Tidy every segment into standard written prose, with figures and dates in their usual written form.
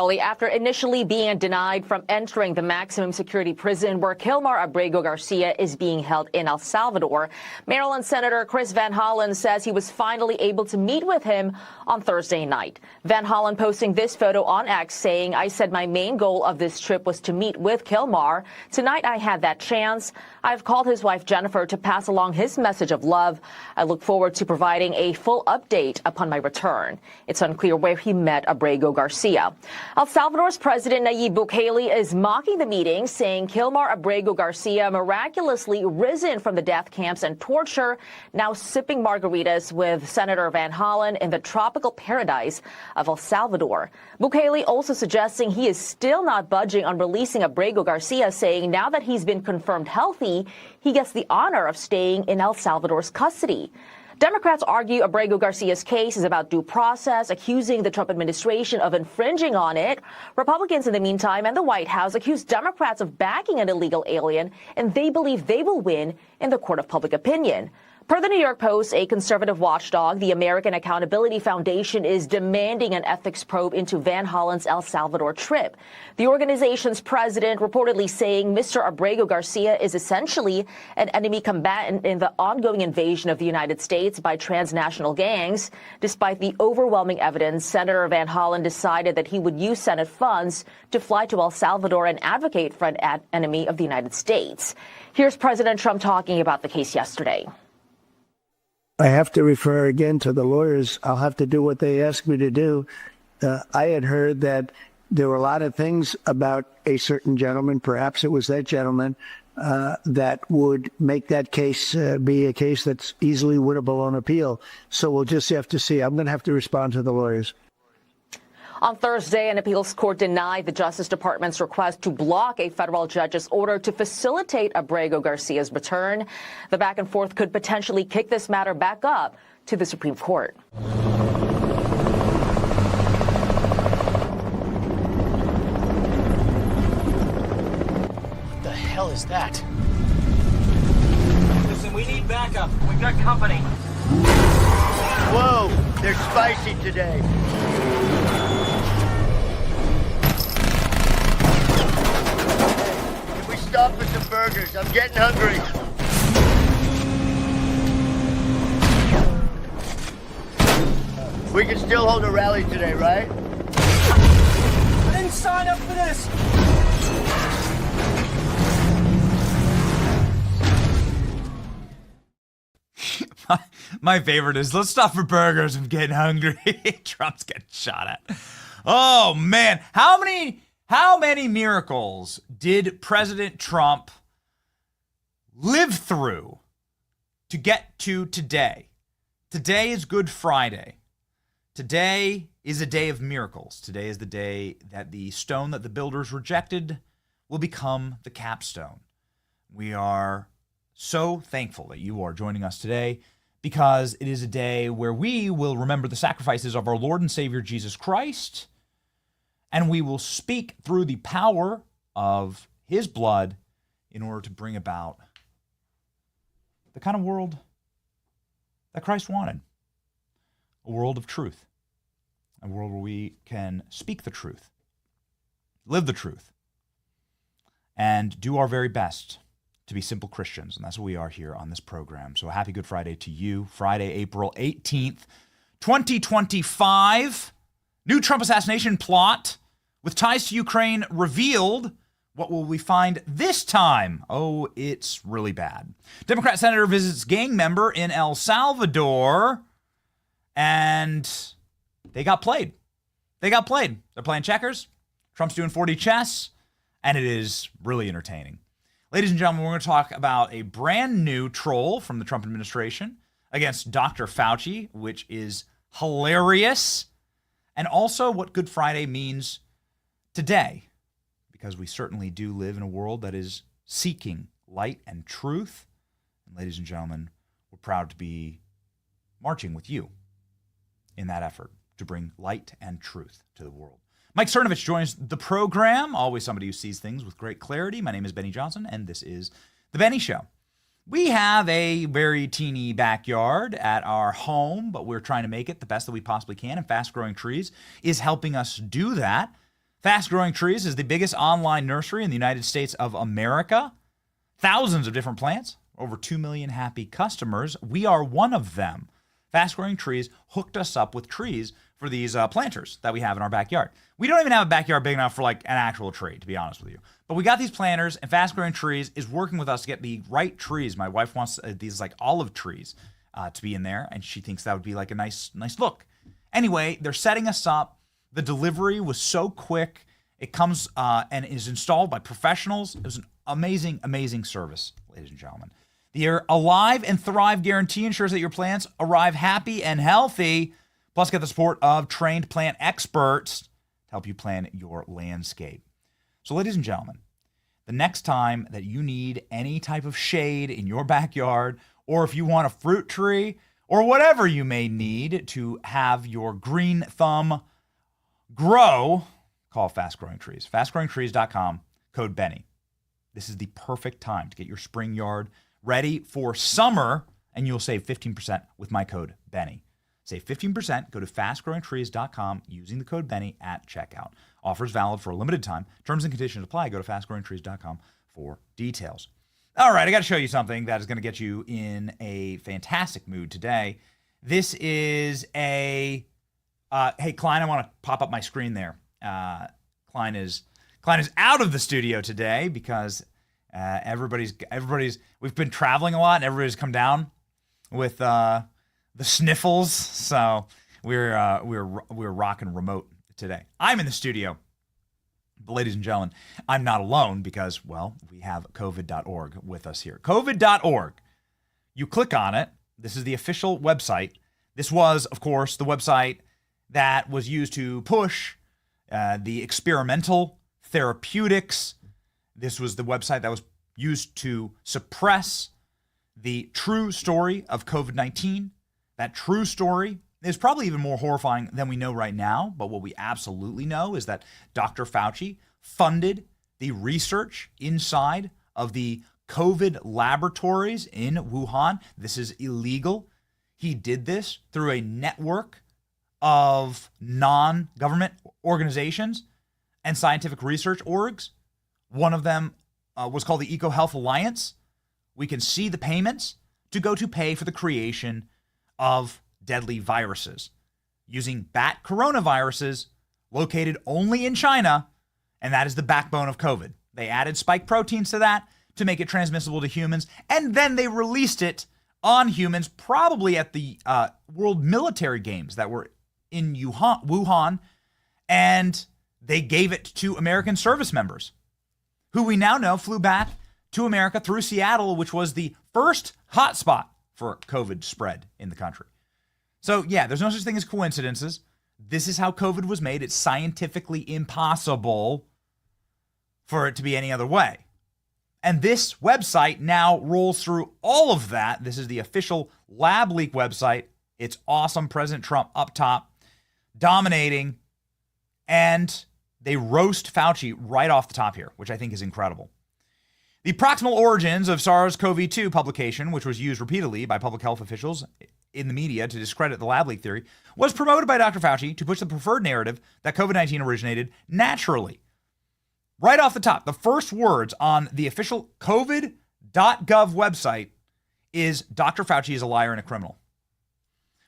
Molly, after initially being denied from entering the maximum security prison where Kilmar Abrego Garcia is being held in El Salvador, Maryland Senator Chris Van Hollen says he was finally able to meet with him on Thursday night. Van Hollen posting this photo on X saying, "I said my main goal of this trip was to meet with Kilmar. Tonight I had that chance. I've called his wife Jennifer to pass along his message of love. I look forward to providing a full update upon my return." It's unclear where he met Abrego Garcia. El Salvador's President Nayib Bukele is mocking the meeting, saying Kilmar Abrego Garcia miraculously risen from the death camps and torture, now sipping margaritas with Senator Van Hollen in the tropical paradise of El Salvador. Bukele also suggesting he is still not budging on releasing Abrego Garcia, saying now that he's been confirmed healthy, he gets the honor of staying in El Salvador's custody. Democrats argue Abrego Garcia's case is about due process, accusing the Trump administration of infringing on it. Republicans, in the meantime, and the White House accuse Democrats of backing an illegal alien, and they believe they will win in the court of public opinion. Per the New York Post, a conservative watchdog, the American Accountability Foundation, is demanding an ethics probe into Van Hollen's El Salvador trip. The organization's president reportedly saying Mr. Abrego Garcia is essentially an enemy combatant in the ongoing invasion of the United States by transnational gangs. Despite the overwhelming evidence, Senator Van Hollen decided that he would use Senate funds to fly to El Salvador and advocate for an enemy of the United States. Here's President Trump talking about the case yesterday. I have to refer again to the lawyers. I'll have to do what they asked me to do. I had heard that there were a lot of things about a certain gentleman, perhaps it was that gentleman, that would make that case be a case that's easily winnable on appeal. So we'll just have to see. I'm going to have to respond to the lawyers. On Thursday, an appeals court denied the Justice Department's request to block a federal judge's order to facilitate Abrego Garcia's return. The back and forth could potentially kick this matter back up to the Supreme Court. What the hell is that? Listen, we need backup. We've got company. Whoa, they're spicy today. Can we stop for some burgers? I'm getting hungry. We can still hold a rally today, right? I didn't sign up for this. My favorite is, let's stop for burgers. I'm getting hungry. Trump's getting shot at. Oh, man. How many miracles did President Trump live through to get to today? Today is Good Friday. Today is a day of miracles. Today is the day that the stone that the builders rejected will become the capstone. We are so thankful that you are joining us today, because it is a day where we will remember the sacrifices of our Lord and Savior Jesus Christ, and we will speak through the power of his blood in order to bring about the kind of world that Christ wanted. A world of truth. A world where we can speak the truth, live the truth, and do our very best to be simple Christians. And that's what we are here on this program. So happy Good Friday to you. Friday, April 18th, 2025. New Trump assassination plot with ties to Ukraine revealed. What will we find this time? Oh, it's really bad. Democrat senator visits gang member in El Salvador, and they got played. They're playing checkers. Trump's doing 4D chess, and it is really entertaining. Ladies and gentlemen, we're going to talk about a brand new troll from the Trump administration against Dr. Fauci, which is hilarious, and also what Good Friday means today, because we certainly do live in a world that is seeking light and truth. And ladies and gentlemen, we're proud to be marching with you in that effort to bring light and truth to the world. Mike Cernovich joins the program, always somebody who sees things with great clarity. My name is Benny Johnson, and this is The Benny Show. We have a very teeny backyard at our home, but we're trying to make it the best that we possibly can, and fast-growing trees is helping us do that. Fast Growing Trees is the biggest online nursery in the United States of America. Thousands of different plants, over 2 million happy customers. We are one of them. Fast Growing Trees hooked us up with trees for these planters that we have in our backyard. We don't even have a backyard big enough for like an actual tree, to be honest with you. But we got these planters, and Fast Growing Trees is working with us to get the right trees. My wife wants these like olive trees to be in there, and she thinks that would be like a nice look. Anyway, they're setting us up. The delivery was so quick. It comes and is installed by professionals. It was an amazing service, ladies and gentlemen. The Alive and Thrive guarantee ensures that your plants arrive happy and healthy. Plus, get the support of trained plant experts to help you plan your landscape. So, ladies and gentlemen, the next time that you need any type of shade in your backyard, or if you want a fruit tree, or whatever you may need to have your green thumb grow, call Fast Growing Trees. FastGrowingTrees.com, code Benny. This is the perfect time to get your spring yard ready for summer, and you'll save 15% with my code Benny. Save 15%, go to FastGrowingTrees.com using the code Benny at checkout. Offers valid for a limited time. Terms and conditions apply. Go to FastGrowingTrees.com for details. All right, I got to show you something that is going to get you in a fantastic mood today. This is a, hey, Klein, I want to pop up my screen there. Klein is out of the studio today because everybody's we've been traveling a lot and everybody's come down with the sniffles, so we're rocking remote today. I'm in the studio, but ladies and gentlemen, I'm not alone because, well, we have covid.org with us here. covid.org. You click on it. This is the official website. This was, of course, the website that was used to push the experimental therapeutics. This was the website that was used to suppress the true story of COVID-19. That true story is probably even more horrifying than we know right now. But what we absolutely know is that Dr. Fauci funded the research inside of the COVID laboratories in Wuhan. This is illegal. He did this through a network of non-government organizations and scientific research orgs. One of them was called the EcoHealth Alliance. We can see the payments to go to pay for the creation of deadly viruses using bat coronaviruses located only in China, and that is the backbone of COVID. They added spike proteins to that to make it transmissible to humans, and then they released it on humans, probably at the World Military Games that were in Wuhan, and they gave it to American service members, who we now know flew back to America through Seattle, which was the first hotspot for COVID spread in the country. So yeah, there's no such thing as coincidences. This is how COVID was made. It's scientifically impossible for it to be any other way. And this website now rolls through all of that. This is the official lab leak website. It's awesome. President Trump up top, dominating, and they roast Fauci right off the top here, which I think is incredible. The Proximal Origins of SARS-CoV-2 publication, which was used repeatedly by public health officials in the media to discredit the lab leak theory, was promoted by Dr. Fauci to push the preferred narrative that COVID-19 originated naturally. Right off the top, the first words on the official covid.gov website is Dr. Fauci is a liar and a criminal.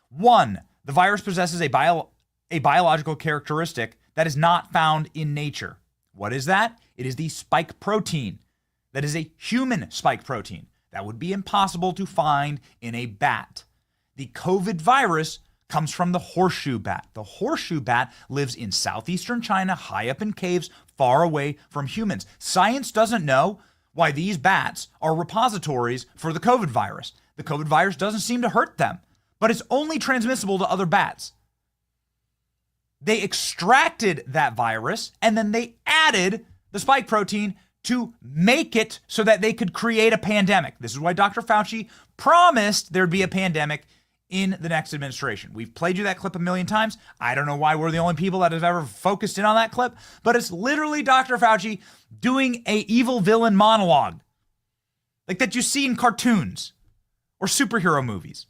1, the virus possesses a biological characteristic that is not found in nature. What is that? It is the spike protein. That is a human spike protein. That would be impossible to find in a bat. The COVID virus comes from the horseshoe bat. The horseshoe bat lives in southeastern China, high up in caves, far away from humans. Science doesn't know why these bats are repositories for the COVID virus. The COVID virus doesn't seem to hurt them, but it's only transmissible to other bats. They extracted that virus and then they added the spike protein to make it so that they could create a pandemic. This is why Dr. Fauci promised there'd be a pandemic in the next administration. We've played you that clip a million times. I don't know why we're the only people that have ever focused in on that clip, but it's literally Dr. Fauci doing a evil villain monologue like that you see in cartoons or superhero movies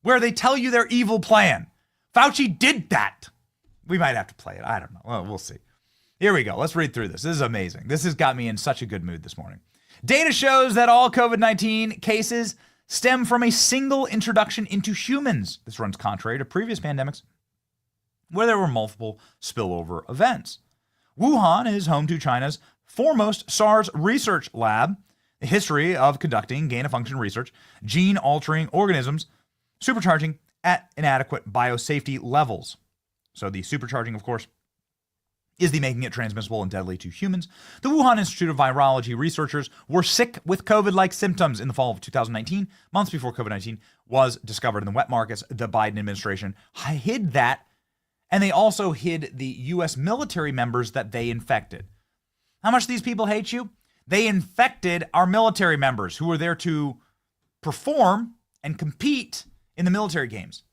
where they tell you their evil plan. Fauci did that. We might have to play it. I don't know. Well, we'll see. Here we go. Let's read through this. This is amazing. This has got me in such a good mood this morning. Data shows that all COVID-19 cases stem from a single introduction into humans. This runs contrary to previous pandemics where there were multiple spillover events. Wuhan is home to China's foremost SARS research lab, a history of conducting gain-of-function research, gene-altering organisms, supercharging at inadequate biosafety levels. So the supercharging, of course, is the making it transmissible and deadly to humans. The Wuhan Institute of Virology researchers were sick with COVID-like symptoms in the fall of 2019, months before COVID-19 was discovered in the wet markets. The Biden administration hid that, and they also hid the U.S. military members that they infected. How much these people hate you? They infected our military members who were there to perform and compete in the military games.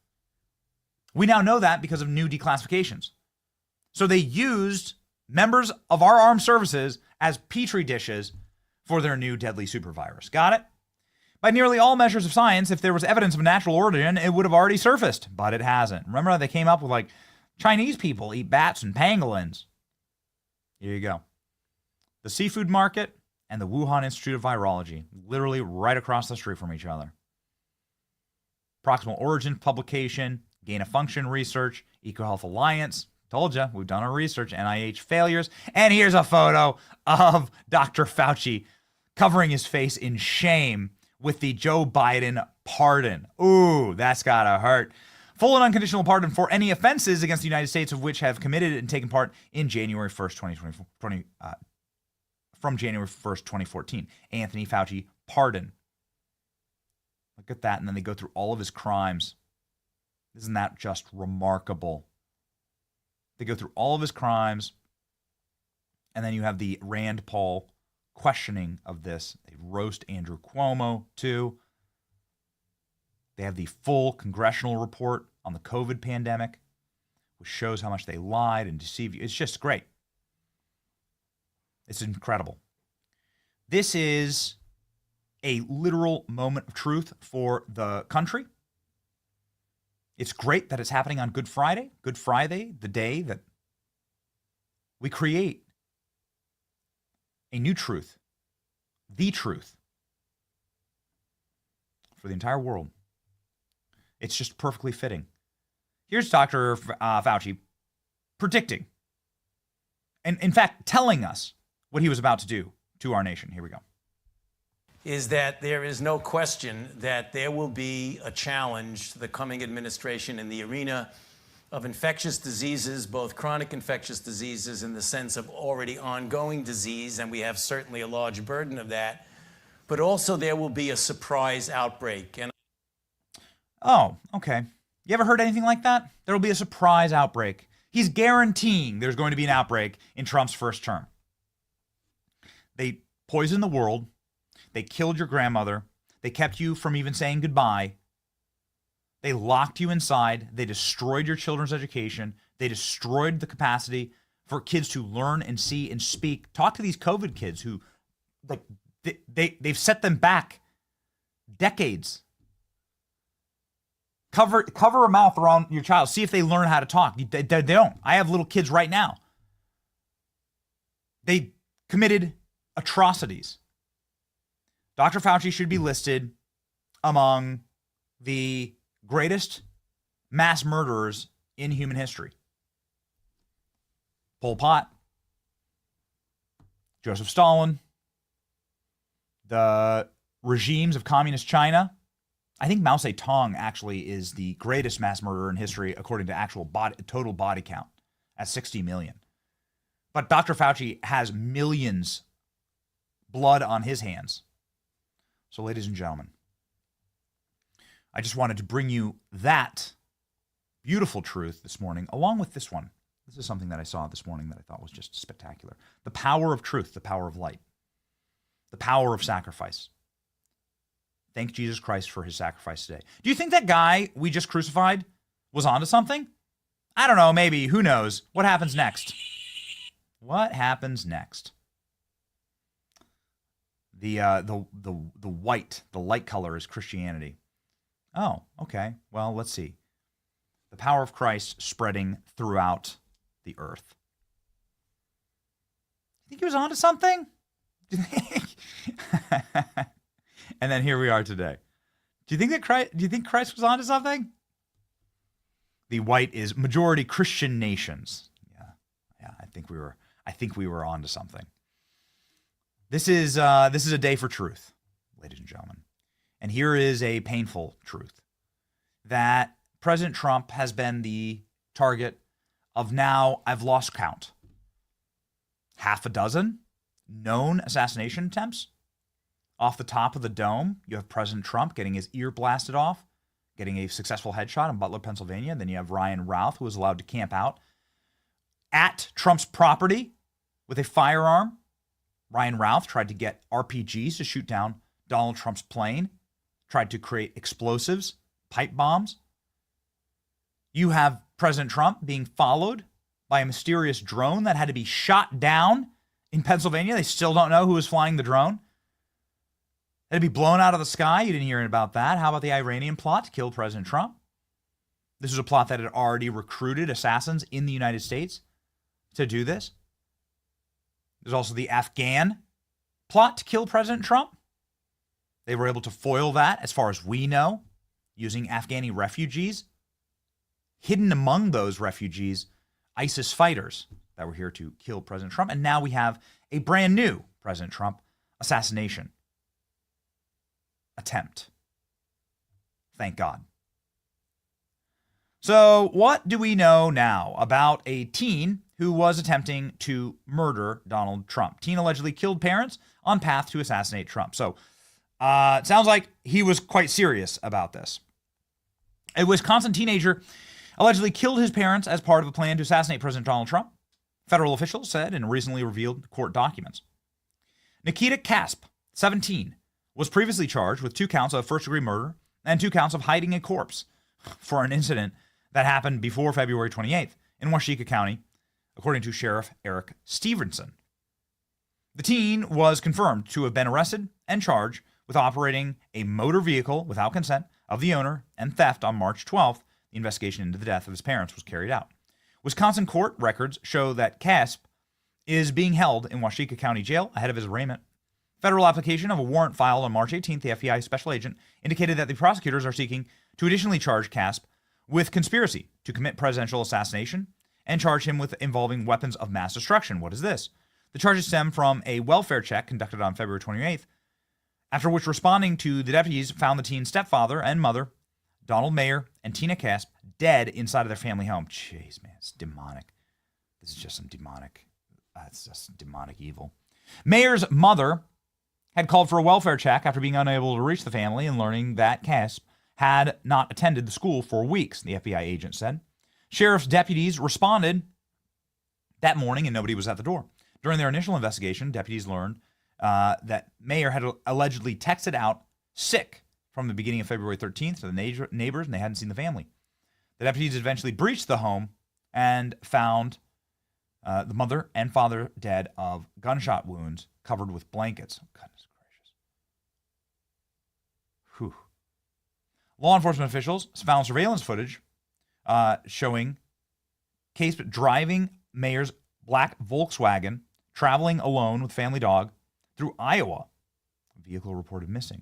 We now know that because of new declassifications. So they used members of our armed services as petri dishes for their new deadly supervirus. Got it? By nearly all measures of science, if there was evidence of natural origin, it would have already surfaced, but it hasn't. Remember how they came up with like Chinese people eat bats and pangolins? Here you go. The seafood market and the Wuhan Institute of Virology, literally right across the street from each other. Proximal origin publication, gain-of-function research, EcoHealth Alliance. Told you, we've done our research, NIH failures. And here's a photo of Dr. Fauci covering his face in shame with the Joe Biden pardon. Ooh, that's gotta hurt. Full and unconditional pardon for any offenses against the United States of which have committed and taken part in January 1st, 2020, from January 1st, 2014. Anthony Fauci pardon. Look at that. And then they go through all of his crimes. Isn't that just remarkable? They go through all of his crimes. And then you have the Rand Paul questioning of this. They roast Andrew Cuomo, too. They have the full congressional report on the COVID pandemic, which shows how much they lied and deceived you. It's just great. It's incredible. This is a literal moment of truth for the country. It's great that it's happening on Good Friday. Good Friday, the day that we create a new truth, the truth for the entire world. It's just perfectly fitting. Here's Dr. Fauci predicting, and in fact, telling us what he was about to do to our nation. Here we go. Is that there is no question that there will be a challenge to the coming administration in the arena of infectious diseases, both chronic infectious diseases in the sense of already ongoing disease, and we have certainly a large burden of that, but also there will be a surprise outbreak. And oh, okay. You ever heard anything like that? There will be a surprise outbreak. He's guaranteeing there's going to be an outbreak in Trump's first term. They poisoned the world. They killed your grandmother. They kept you from even saying goodbye. They locked you inside. They destroyed your children's education. They destroyed the capacity for kids to learn and see and speak. Talk to these COVID kids who, like, they've set them back decades. Cover a mouth around your child. See if they learn how to talk. They don't. I have little kids right now. They committed atrocities. Dr. Fauci should be listed among the greatest mass murderers in human history. Pol Pot, Joseph Stalin, the regimes of communist China. I think Mao Zedong actually is the greatest mass murderer in history according to actual total body count at 60 million. But Dr. Fauci has millions blood on his hands. So, ladies and gentlemen, I just wanted to bring you that beautiful truth this morning, along with this one. This is something that I saw this morning that I thought was just spectacular. The power of truth, the power of light, the power of sacrifice. Thank Jesus Christ for his sacrifice today. Do you think that guy we just crucified was onto something? I don't know, maybe. Who knows? What happens next? What happens next? The white, the light color is Christianity. Oh, okay. Well, let's see. The power of Christ spreading throughout the earth. think he was onto something? Do you think? And then here we are today. Do you think Christ was onto something? The white is majority Christian nations. Yeah, I think we were onto something. This is a day for truth, ladies and gentlemen. And here is a painful truth that President Trump has been the target of now, I've lost count, half a dozen known assassination attempts. Off the top of the dome, you have President Trump getting his ear blasted off, getting a successful headshot in Butler, Pennsylvania. Then you have Ryan Routh, who was allowed to camp out at Trump's property with a firearm. Ryan Routh tried to get RPGs to shoot down Donald Trump's plane, tried to create explosives, pipe bombs. You have President Trump being followed by a mysterious drone that had to be shot down in Pennsylvania. They still don't know who was flying the drone. It had to be blown out of the sky. You didn't hear about that. How about the Iranian plot to kill President Trump? This was a plot that had already recruited assassins in the United States to do this. There's also the Afghan plot to kill President Trump. They were able to foil that, as far as we know, using Afghani refugees. Hidden among those refugees, ISIS fighters that were here to kill President Trump. And now we have a brand new President Trump assassination attempt. Thank God. So what do we know now about a teen who was attempting to murder Donald Trump? Teen allegedly killed parents on path to assassinate Trump. So it sounds like he was quite serious about this. A Wisconsin teenager allegedly killed his parents as part of a plan to assassinate President Donald Trump, federal officials said in recently revealed court documents. Nikita Kasp, 17, was previously charged with 2 counts of first-degree murder and 2 counts of hiding a corpse for an incident that happened before February 28th in Washoe County, according to Sheriff Eric Stevenson. The teen was confirmed to have been arrested and charged with operating a motor vehicle without consent of the owner and theft on March 12th. The investigation into the death of his parents was carried out. Wisconsin court records show that Kasp is being held in Washoe County Jail ahead of his arraignment. Federal application of a warrant filed on March 18th, the FBI special agent indicated that the prosecutors are seeking to additionally charge Kasp with conspiracy to commit presidential assassination and charge him with involving weapons of mass destruction. What is this? The charges stem from a welfare check conducted on February 28th, after which responding to the deputies found the teen's stepfather and mother, Donald Mayer and Tina Kasp, dead inside of their family home. Jeez, man, it's demonic. This is just some demonic, it's just demonic evil. Mayer's mother had called for a welfare check after being unable to reach the family and learning that Kasp had not attended the school for weeks, the FBI agent said. Sheriff's deputies responded that morning and nobody was at the door. During their initial investigation, deputies learned that Mayer had allegedly texted out sick from the beginning of February 13th to the neighbors, and they hadn't seen the family. The deputies eventually breached the home and found the mother and father dead of gunshot wounds covered with blankets. Oh, goodness gracious. Whew. Law enforcement officials found surveillance footage showing Kasp driving Mayer's black Volkswagen, traveling alone with family dog through Iowa. A vehicle reported missing.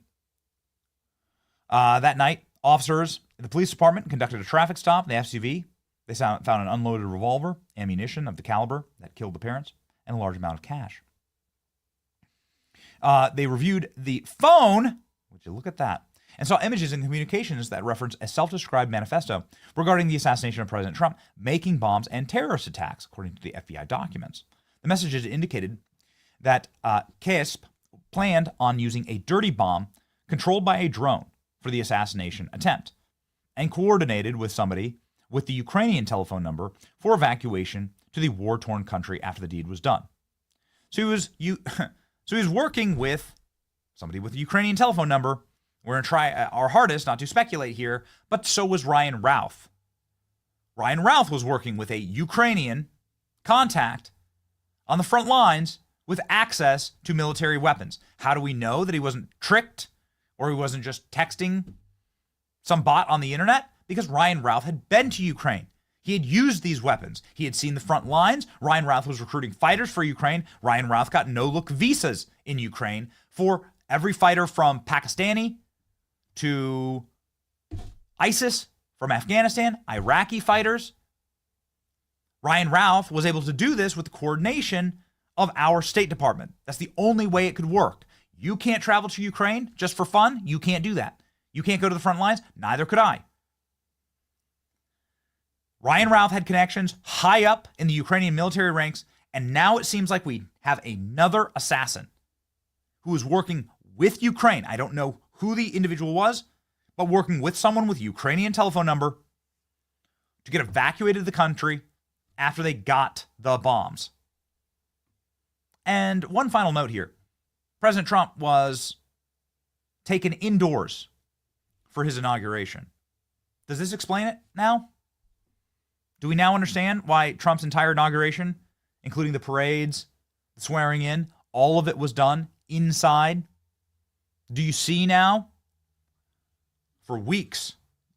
That night, officers at the police department conducted a traffic stop in the SUV. They found an unloaded revolver, ammunition of the caliber that killed the parents, and a large amount of cash. They reviewed the phone, would you look at that, and saw images and communications that reference a self-described manifesto regarding the assassination of President Trump, making bombs and terrorist attacks, according to the FBI documents. The messages indicated that Kasp planned on using a dirty bomb controlled by a drone for the assassination attempt and coordinated with somebody with the Ukrainian telephone number for evacuation to the war-torn country after the deed was done. So he was working with somebody with a Ukrainian telephone number. We're going to try our hardest not to speculate here, but so was Ryan Routh. Ryan Routh was working with a Ukrainian contact on the front lines with access to military weapons. How do we know that he wasn't tricked or he wasn't just texting some bot on the internet? Because Ryan Routh had been to Ukraine. He had used these weapons. He had seen the front lines. Ryan Routh was recruiting fighters for Ukraine. Ryan Routh got no-look visas in Ukraine for every fighter from Pakistani to ISIS, from Afghanistan, Iraqi fighters. Ryan Routh was able to do this with the coordination of our State Department. That's the only way it could work. You can't travel to Ukraine just for fun. You can't do that. You can't go to the front lines. Neither could I. Ryan Routh had connections high up in the Ukrainian military ranks, and now it seems like we have another assassin who is working with Ukraine. I don't know who the individual was, but working with someone with Ukrainian telephone number to get evacuated the country after they got the bombs. And one final note here. President Trump was taken indoors for his inauguration. Does this explain it now? Do we now understand why Trump's entire inauguration, including the parades, the swearing in, all of it was done inside? Do you see now? For weeks,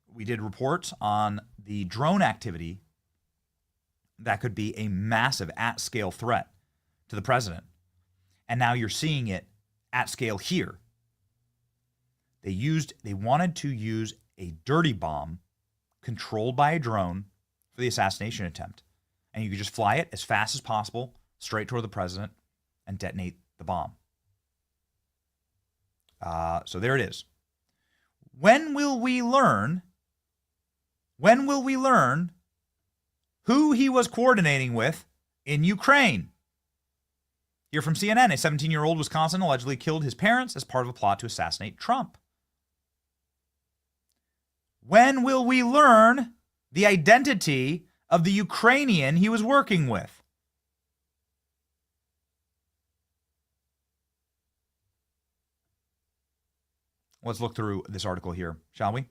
we did reports on the drone activity that could be a massive at-scale threat to the president. And now you're seeing it at scale here. They wanted to use a dirty bomb controlled by a drone for the assassination attempt. And you could just fly it as fast as possible straight toward the president and detonate the bomb. So there it is. When will we learn who he was coordinating with in Ukraine? Here from CNN, a 17-year-old Wisconsin allegedly killed his parents as part of a plot to assassinate Trump. When will we learn the identity of the Ukrainian he was working with? Let's look through this article here, shall we?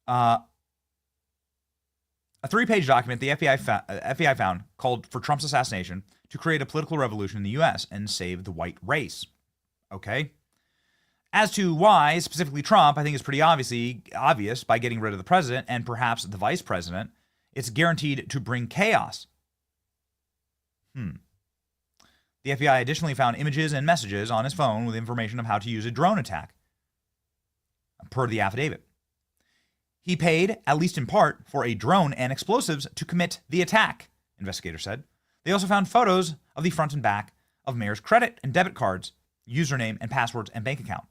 A 3-page document the FBI found called for Trump's assassination to create a political revolution in the U.S. and save the white race. Okay. As to why, specifically Trump, I think it's pretty obvious by getting rid of the president and perhaps the vice president, it's guaranteed to bring chaos. The FBI additionally found images and messages on his phone with information of how to use a drone attack, per the affidavit. He paid, at least in part, for a drone and explosives to commit the attack, investigators said. They also found photos of the front and back of Mayer's credit and debit cards, username and passwords and bank account.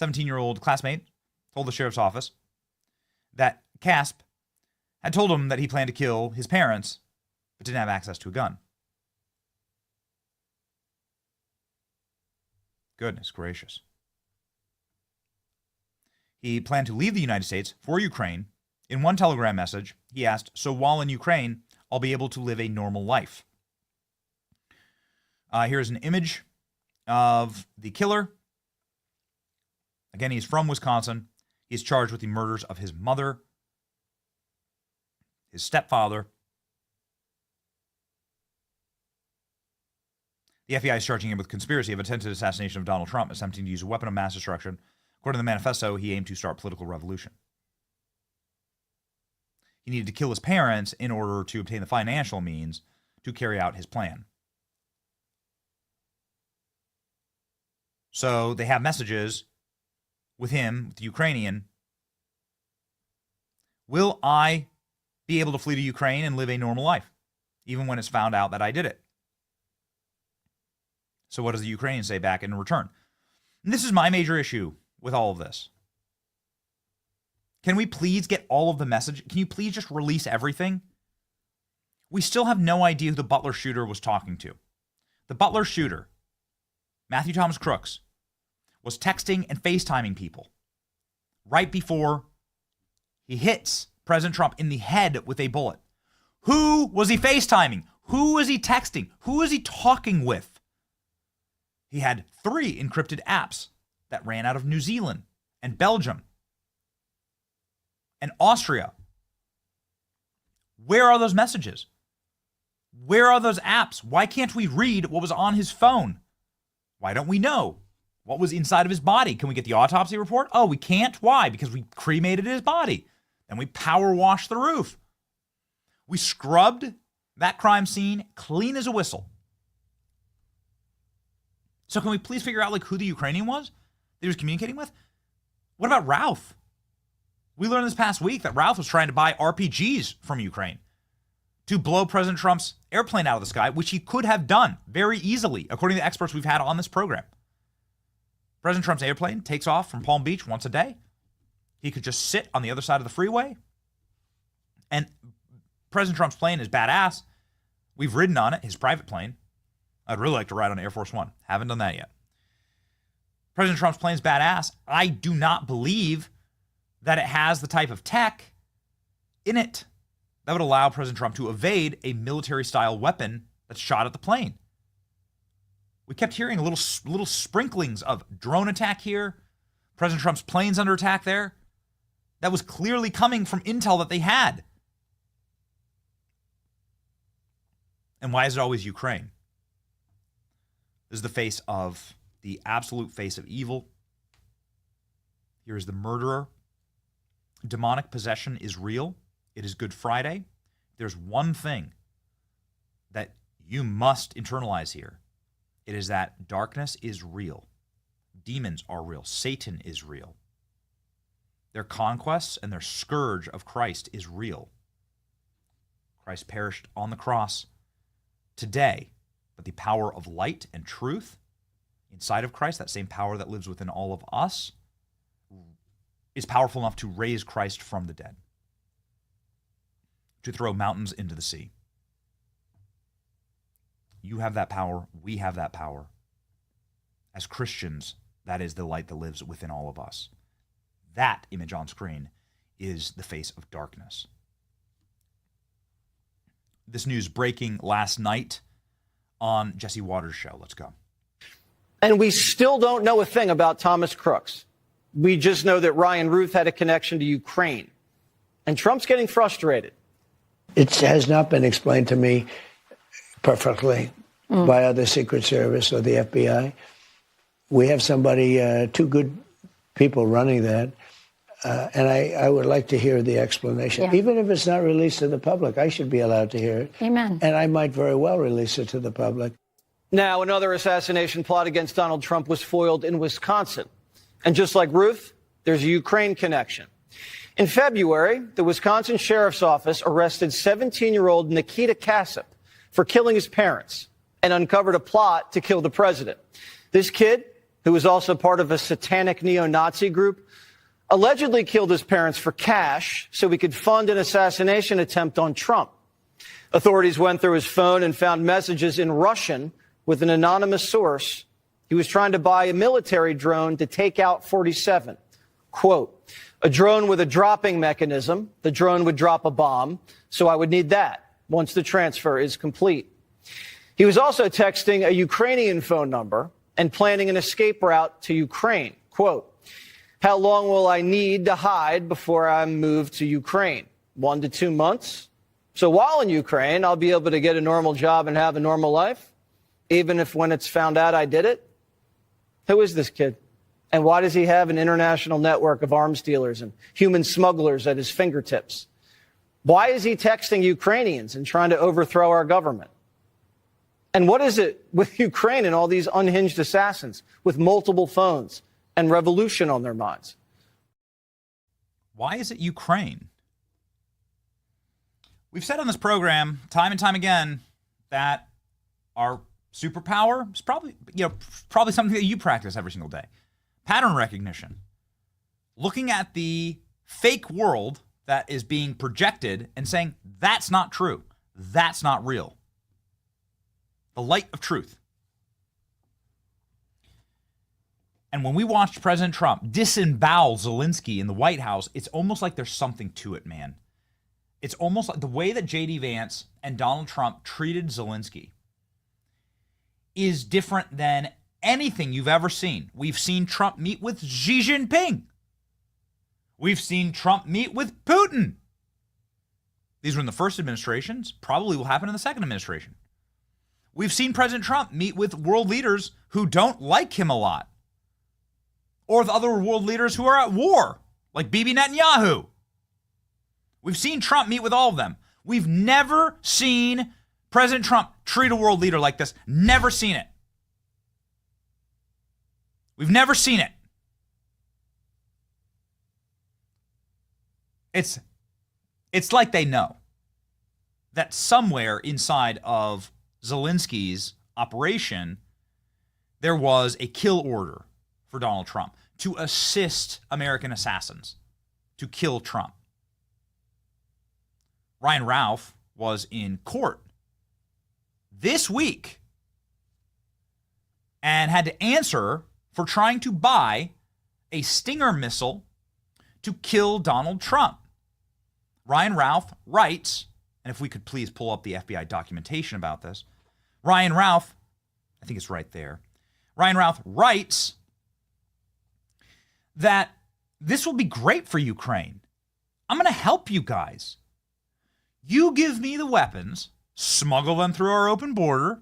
17-year-old classmate told the sheriff's office that Casp had told him that he planned to kill his parents, but didn't have access to a gun. Goodness gracious. He planned to leave the United States for Ukraine. In one Telegram message, he asked, "So while in Ukraine, I'll be able to live a normal life." Here's an image of the killer. Again, he's from Wisconsin. He's charged with the murders of his mother, his stepfather. The FBI is charging him with conspiracy of attempted assassination of Donald Trump, attempting to use a weapon of mass destruction. According to the manifesto, he aimed to start political revolution. He needed to kill his parents in order to obtain the financial means to carry out his plan. So they have messages with him, with the Ukrainian. Will I be able to flee to Ukraine and live a normal life, even when it's found out that I did it? So what does the Ukrainian say back in return? And this is my major issue with all of this. Can we please get all of the message? Can you please just release everything? We still have no idea who the Butler shooter was talking to. The Butler shooter, Matthew Thomas Crooks, was texting and FaceTiming people right before he hits President Trump in the head with a bullet. Who was he FaceTiming? Who was he texting? Who was he talking with? He had 3 encrypted apps that ran out of New Zealand and Belgium and Austria. Where are those messages? Where are those apps? Why can't we read what was on his phone? Why don't we know what was inside of his body? Can we get the autopsy report? Oh, we can't? Why? Because we cremated his body. Then we power washed the roof. We scrubbed that crime scene clean as a whistle. So can we please figure out who the Ukrainian was that he was communicating with? What about Routh? We learned this past week that Routh was trying to buy RPGs from Ukraine to blow President Trump's airplane out of the sky, which he could have done very easily, according to the experts we've had on this program. President Trump's airplane takes off from Palm Beach once a day. He could just sit on the other side of the freeway. And President Trump's plane is badass. We've ridden on it, his private plane. I'd really like to ride on Air Force One. Haven't done that yet. President Trump's plane is badass. I do not believe that it has the type of tech in it that would allow President Trump to evade a military-style weapon that's shot at the plane. We kept hearing little sprinklings of drone attack here. President Trump's plane's under attack there. That was clearly coming from intel that they had. And why is it always Ukraine? This is the face of the absolute face of evil. Here is the murderer. Demonic possession is real. It is Good Friday. There's one thing that you must internalize here. It is that darkness is real. Demons are real. Satan is real. Their conquests and their scourge of Christ is real. Christ perished on the cross today, but the power of light and truth inside of Christ, that same power that lives within all of us, is powerful enough to raise Christ from the dead, to throw mountains into the sea. You have that power. We have that power. As Christians, that is the light that lives within all of us. That image on screen is the face of darkness. This news breaking last night on Jesse Waters' show. Let's go. And we still don't know a thing about Thomas Crooks. We just know that Ryan Routh had a connection to Ukraine. And Trump's getting frustrated. It has not been explained to me perfectly by either Secret Service or the FBI. We have somebody, two good people running that. And I would like to hear the explanation. Yeah. Even if it's not released to the public, I should be allowed to hear it. Amen. And I might very well release it to the public. Now, another assassination plot against Donald Trump was foiled in Wisconsin. And just like Routh, there's a Ukraine connection. In February, the Wisconsin Sheriff's Office arrested 17-year-old Nikita Kasip for killing his parents and uncovered a plot to kill the president. This kid, who was also part of a satanic neo-Nazi group, allegedly killed his parents for cash so he could fund an assassination attempt on Trump. Authorities went through his phone and found messages in Russian with an anonymous source. He was trying to buy a military drone to take out 47. Quote, a drone with a dropping mechanism. The drone would drop a bomb, so I would need that once the transfer is complete. He was also texting a Ukrainian phone number and planning an escape route to Ukraine. Quote, how long will I need to hide before I move to Ukraine? 1 to 2 months. So while in Ukraine, I'll be able to get a normal job and have a normal life, even if when it's found out I did it. Who is this kid? And why does he have an international network of arms dealers and human smugglers at his fingertips? Why is he texting Ukrainians and trying to overthrow our government? And what is it with Ukraine and all these unhinged assassins with multiple phones and revolution on their minds? Why is it Ukraine? We've said on this program time and time again that our superpower is probably something that you practice every single day. Pattern recognition. Looking at the fake world that is being projected and saying, that's not true. That's not real. The light of truth. And when we watched President Trump disembowel Zelensky in the White House, it's almost like there's something to it, man. It's almost like the way that J.D. Vance and Donald Trump treated Zelensky is different than anything you've ever seen. We've seen Trump meet with Xi Jinping. We've seen Trump meet with Putin. These were in the first administrations, probably will happen in the second administration. We've seen President Trump meet with world leaders who don't like him a lot, or with other world leaders who are at war, like Bibi Netanyahu. We've seen Trump meet with all of them. We've never seen President Trump treat a world leader like this. Never seen it. We've never seen it. It's like they know that somewhere inside of Zelensky's operation, there was a kill order for Donald Trump to assist American assassins to kill Trump. Ryan Routh was in court this week and had to answer for trying to buy a Stinger missile to kill Donald Trump. Ryan Routh writes, and if we could please pull up the FBI documentation about this, Ryan Routh, I think it's right there. Ryan Routh writes that this will be great for Ukraine. I'm going to help you guys. You give me the weapons, smuggle them through our open border,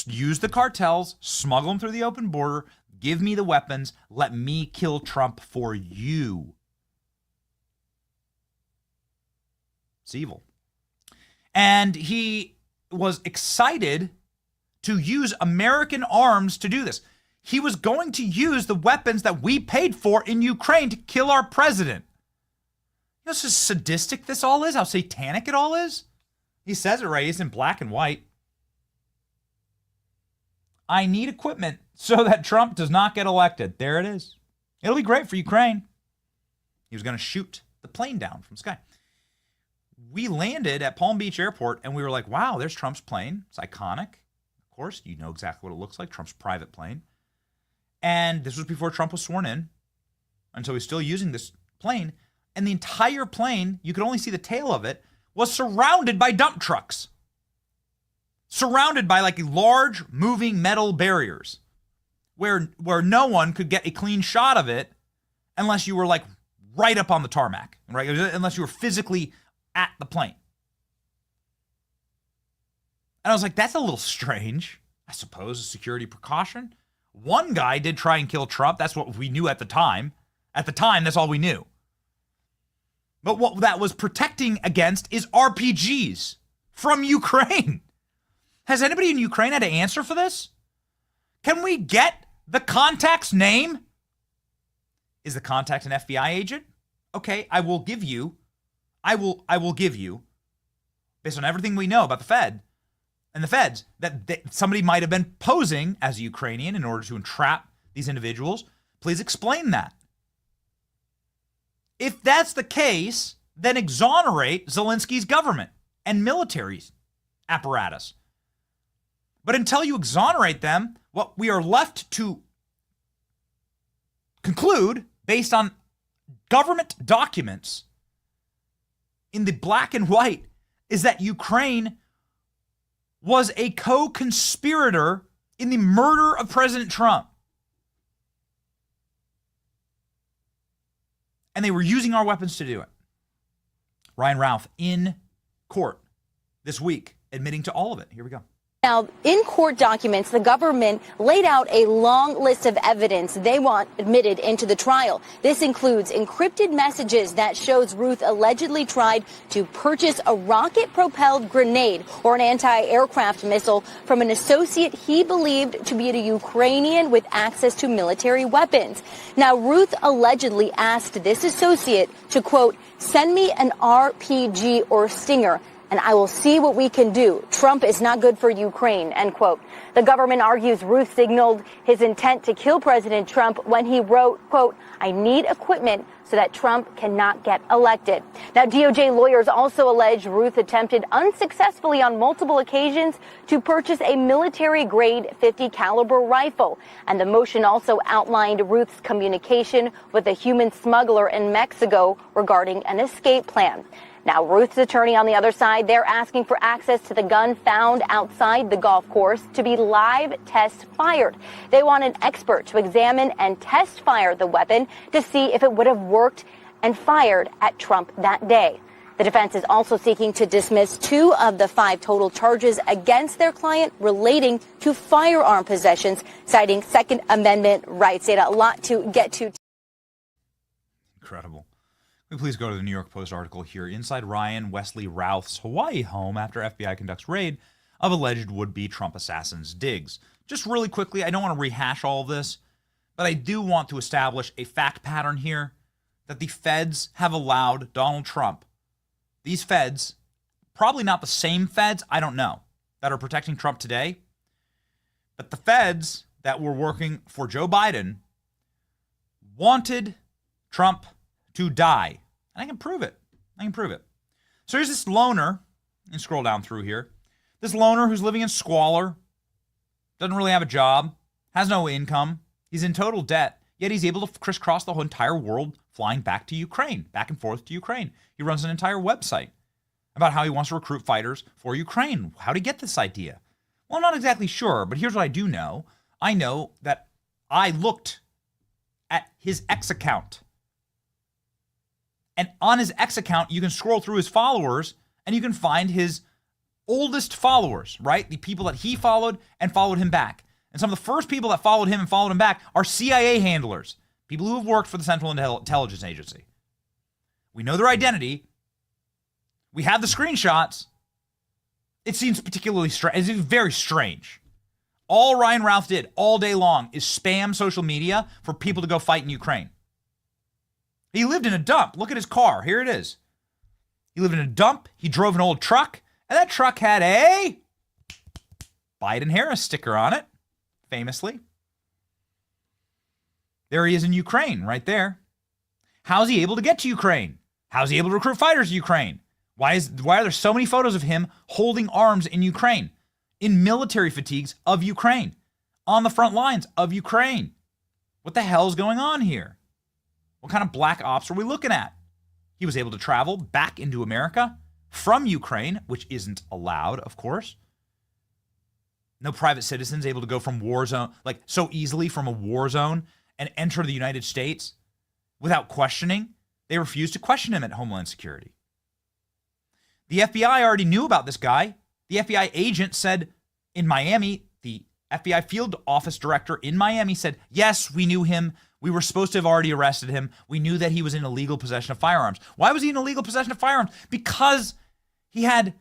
use the cartels, smuggle them through the open border, give me the weapons, let me kill Trump for you. It's evil. And he was excited to use American arms to do this. He was going to use the weapons that we paid for in Ukraine to kill our president. You know how sadistic this all is? How satanic it all is? He says it right. It's in black and white. I need equipment so that Trump does not get elected. There it is. It'll be great for Ukraine. He was going to shoot the plane down from the sky. We landed at Palm Beach Airport and we were like, wow, there's Trump's plane. It's iconic. Of course, you know exactly what it looks like. Trump's private plane. And this was before Trump was sworn in. And so he's still using this plane. And the entire plane, you could only see the tail of it, was surrounded by dump trucks. Surrounded by like large moving metal barriers where no one could get a clean shot of it unless you were like right up on the tarmac, right? Unless you were physically at the plane. And I was like, that's a little strange. I suppose a security precaution. One guy did try and kill Trump. That's what we knew at the time. At the time, that's all we knew. But what that was protecting against is RPGs from Ukraine. Has anybody in Ukraine had to answer for this? Can we get the contact's name? Is the contact an FBI agent? Okay, I will give you, based on everything we know about the Fed and the feds, that somebody might have been posing as a Ukrainian in order to entrap these individuals. Please explain that. If that's the case, then exonerate Zelensky's government and military apparatus. But until you exonerate them, what we are left to conclude, based on government documents in the black and white, is that Ukraine was a co-conspirator in the murder of President Trump. And they were using our weapons to do it. Ryan Routh in court this week, admitting to all of it. Here we go. Now, in court documents, the government laid out a long list of evidence they want admitted into the trial. This includes encrypted messages that shows Routh allegedly tried to purchase a rocket-propelled grenade or an anti-aircraft missile from an associate he believed to be a Ukrainian with access to military weapons. Now, Routh allegedly asked this associate to, quote, send me an RPG or Stinger, and I will see what we can do. Trump is not good for Ukraine, end quote. The government argues Routh signaled his intent to kill President Trump when he wrote, quote, I need equipment so that Trump cannot get elected. Now, DOJ lawyers also allege Routh attempted unsuccessfully on multiple occasions to purchase a military-grade .50 caliber rifle. And the motion also outlined Routh's communication with a human smuggler in Mexico regarding an escape plan. Now, Routh's attorney on the other side, they're asking for access to the gun found outside the golf course to be live test fired. They want an expert to examine and test fire the weapon to see if it would have worked and fired at Trump that day. The defense is also seeking to dismiss 2 of the 5 total charges against their client relating to firearm possessions, citing Second Amendment rights. They had a lot to get to. Incredible. we please go to the New York Post article here. Inside Ryan Wesley Routh's Hawaii home after FBI conducts raid of alleged would-be Trump assassins' digs. Just really quickly, I don't want to rehash all of this, but I do want to establish a fact pattern here that the feds have allowed Donald Trump, these feds, probably not the same feds, I don't know, that are protecting Trump today, but the feds that were working for Joe Biden wanted Trump to die. And I can prove it. So here's this loner, and scroll down through here, this loner who's living in squalor, doesn't really have a job, has no income, he's in total debt, yet he's able to crisscross the whole entire world flying back to Ukraine, back and forth to Ukraine. He runs an entire website about how he wants to recruit fighters for Ukraine. How did he get this idea? Well, I'm not exactly sure, but here's what I do know. I know that I looked at his X account. And on his X account, you can scroll through his followers and you can find his oldest followers, right? The people that he followed and followed him back. And some of the first people that followed him and followed him back are CIA handlers, people who have worked for the Central Intelligence Agency. We know their identity. We have the screenshots. It seems particularly strange. It's very strange. All Ryan Routh did all day long is spam social media for people to go fight in Ukraine. He lived in a dump. Look at his car. Here it is. He lived in a dump. He drove an old truck, and that truck had a Biden-Harris sticker on it, famously. There he is in Ukraine, right there. How's he able to get to Ukraine? How's he able to recruit fighters to Ukraine? Why are there so many photos of him holding arms in Ukraine, in military fatigues of Ukraine, on the front lines of Ukraine? What the hell is going on here? What kind of black ops are we looking at? He was able to travel back into America from Ukraine, which isn't allowed, of course. No private citizens able to go from war zone, like so easily from a war zone and enter the United States without questioning. They refused to question him at Homeland Security. The FBI already knew about this guy. The FBI agent said in Miami, the FBI field office director in Miami said, yes, we knew him. We were supposed to have already arrested him. We knew that he was in illegal possession of firearms. Why was he in illegal possession of firearms? Because he had